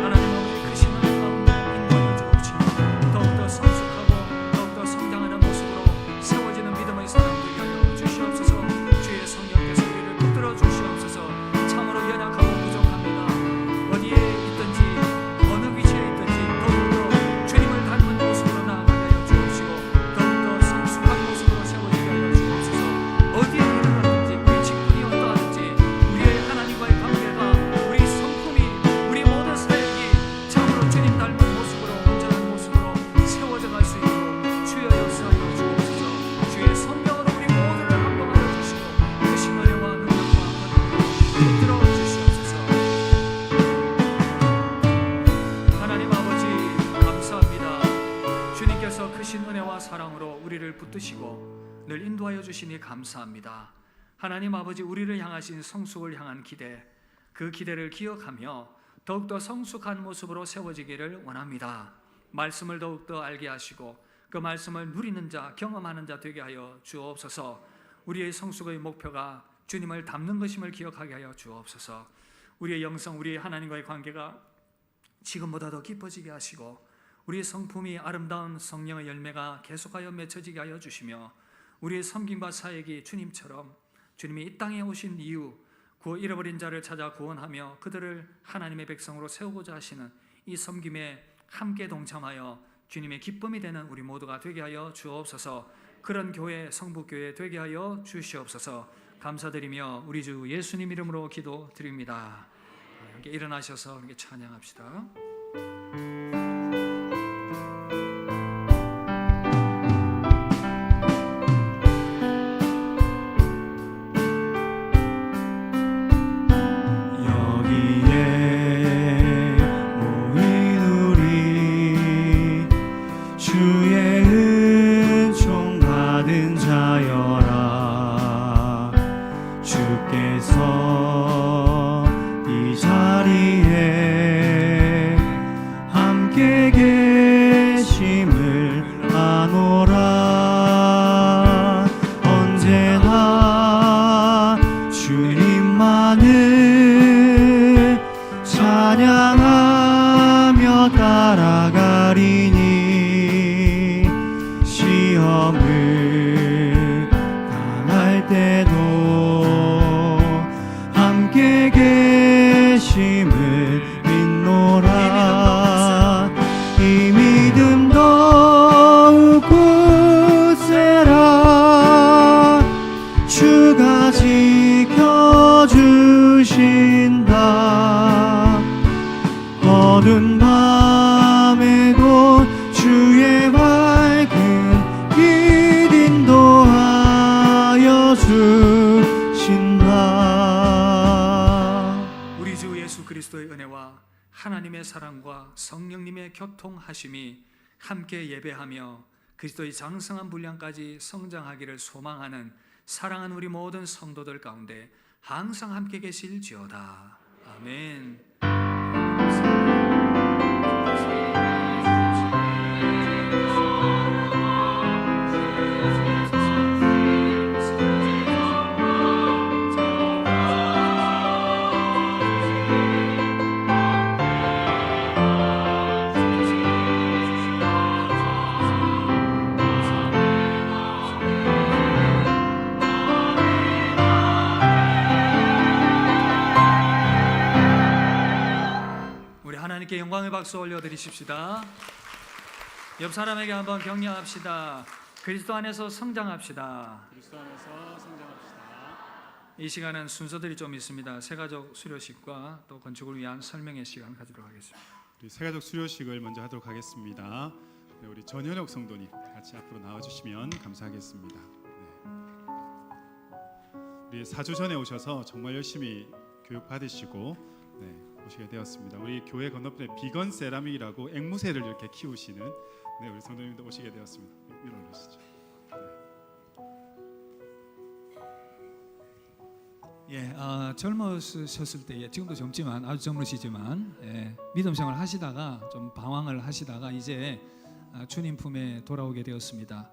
Speaker 2: 하나님 아버지, 그 신앙의 가운데 인도하여 주옵시고 더욱더 성숙하고 더욱더 성장하는 모습으로 세워지는 믿음의 사람 되게 하여 주시옵소서. 주의 성령께서 우리를 붙들어 주시옵소서. 참으로 연약하고 부족합니다. 어디에 있든지 어느 위치에 있든지 더욱더 주님을 닮은 모습으로 나아가게 하여 주옵시고 더욱더 성숙한 모습으로 세워지게 하여 주옵소서. 어디에 일어나든지 우리 직분이 어떠하든지 우리의 하나님과의 관계가, 우리 성품이, 우리 모든 사역이 참으로 주님 닮은 모습으로, 온전한 모습으로 세워져 갈 수 있도록 주여 역사하여 주옵소서. 주의 성령으로 우리 모두를 함께하여 주시고 그 신뢰와 능력과 권능으로 붙들어 주시옵소서. 하나님 아버지, 감사합니다. 주님께서 크신 은혜와 사랑으로 우리를 붙드시고 늘 인도하여 주시니 감사합니다. 하나님 아버지, 우리를 향하신 성숙을 향한 기대, 그 기대를 기억하며 더욱더 성숙한 모습으로 세워지기를 원합니다. 말씀을 더욱더 알게 하시고 그 말씀을 누리는 자, 경험하는 자 되게 하여 주옵소서. 우리의 성숙의 목표가 주님을 닮는 것임을 기억하게 하여 주옵소서. 우리의 영성, 우리의 하나님과의 관계가 지금보다 더 깊어지게 하시고 우리의 성품이 아름다운 성령의 열매가 계속하여 맺혀지게 하여 주시며 우리의 섬김과 사역이 주님처럼, 주님이 이 땅에 오신 이유 잃어버린 자를 찾아 구원하며 그들을 하나님의 백성으로 세우고자 하시는 이 섬김에 함께 동참하여 주님의 기쁨이 되는 우리 모두가 되게 하여 주옵소서. 그런 교회, 성북교회 되게 하여 주시옵소서. 감사드리며 우리 주 예수님 이름으로 기도드립니다. 함께 일어나셔서 함께 찬양합시다.
Speaker 1: 여기에 모인 우리 주의 은총 받은 자여라. 주께서 이 자리에 함께 계심을 아노라. 언제나 주님만을 찬양하며 따라가리니 시험을 어두운 밤에도 주의 밝은 길 인도하여 주신다.
Speaker 2: 우리 주 예수 그리스도의 은혜와 하나님의 사랑과 성령님의 교통하심이 함께 예배하며 그리스도의 장성한 분량까지 성장하기를 소망하는 사랑하는 우리 모든 성도들 가운데 항상 함께 계실지어다. 아멘. 하나님께 영광의 박수 올려드리십시다. 옆 사람에게 한번 격려합시다. 그리스도 안에서 성장합시다.
Speaker 4: 그리스도 안에서 성장합시다.
Speaker 2: 이 시간은 순서들이 좀 있습니다. 새가족 수료식과 또 건축을 위한 설명의 시간 가지도록 하겠습니다.
Speaker 7: 우리 새가족 수료식을 먼저 하도록 하겠습니다. 네, 우리 전현옥 성도님 같이 앞으로 나와주시면 감사하겠습니다. 네. 우리 4주 전에 오셔서 정말 열심히 교육 받으시고 오시게 되었습니다. 우리 교회 건너편에 비건 세라믹이라고 앵무새를 이렇게 키우시는 우리 성도님도 오시게 되었습니다. 일어나시죠.
Speaker 2: 젊으셨을 때 지금도 젊지만 아주 젊으시지만 믿음 생활 하시다가 좀 방황을 하시다가 이제 주님 품에 돌아오게 되었습니다.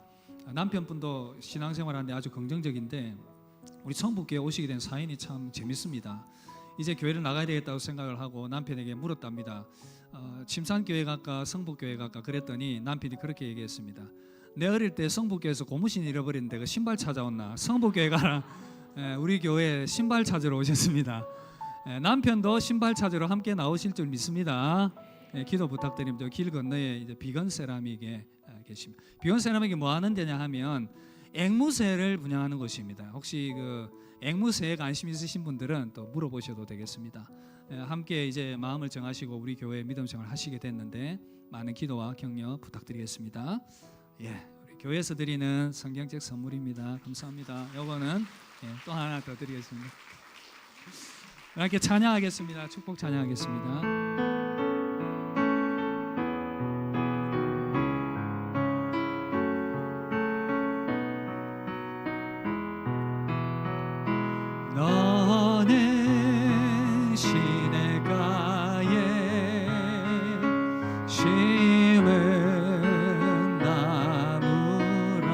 Speaker 2: 남편분도 신앙생활하는데 아주 긍정적인데 우리 성북교회 오시게 된 사연이 참 재밌습니다. 이제 교회를 나가야 되겠다고 생각을 하고 남편에게 물었답니다. 침산교회 갈까 성북교회 갈까 그랬더니 남편이 그렇게 얘기했습니다. 내 어릴 때 성북교회에서 고무신 잃어버렸는데 그 신발 찾아왔나? 성북교회 가라. 우리 교회 신발 찾으러 오셨습니다. 남편도 신발 찾으러 함께 나오실 줄 믿습니다. 기도 부탁드립니다. 길 건너에 이제 비건 세라믹에 계십니다. 비건 세라믹이 뭐 하는 데냐 하면 앵무새를 분양하는 곳입니다. 혹시 그 앵무새에 관심 있으신 분들은 또 물어보셔도 되겠습니다. 함께 이제 마음을 정하시고 우리 교회 믿음 생활 하시게 됐는데 많은 기도와 격려 부탁드리겠습니다. 우리 교회에서 드리는 성경책 선물입니다. 감사합니다. 이거는 또 하나 더 드리겠습니다. 이렇게 찬양하겠습니다. 축복 찬양하겠습니다. 너는 시냇가에 심은 나무라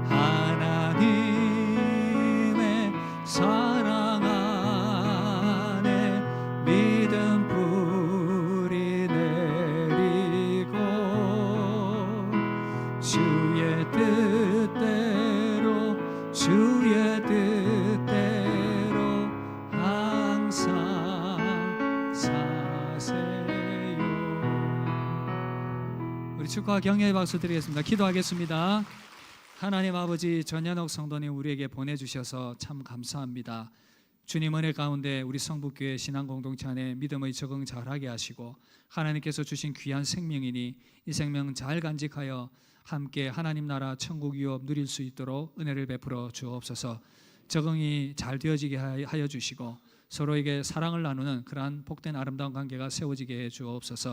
Speaker 2: 하나님의 사랑 안에 믿음 뿌리 내리고 주의 뜻대로 주의 뜻대로 항상 사세요. 우리 축하와 격려의 박수 드리겠습니다. 기도하겠습니다. 하나님 아버지, 전현옥 성도님 우리에게 보내주셔서 참 감사합니다. 주님 은혜 가운데 우리 성북교회 신앙공동체 안에 믿음의 적응 잘하게 하시고 하나님께서 주신 귀한 생명이니 이 생명 잘 간직하여 함께 하나님 나라 천국 유업 누릴 수 있도록 은혜를 베풀어 주옵소서. 적응이 잘 되어지게 하여 주시고 서로에게 사랑을 나누는 그러한 복된 아름다운 관계가 세워지게 해 주옵소서.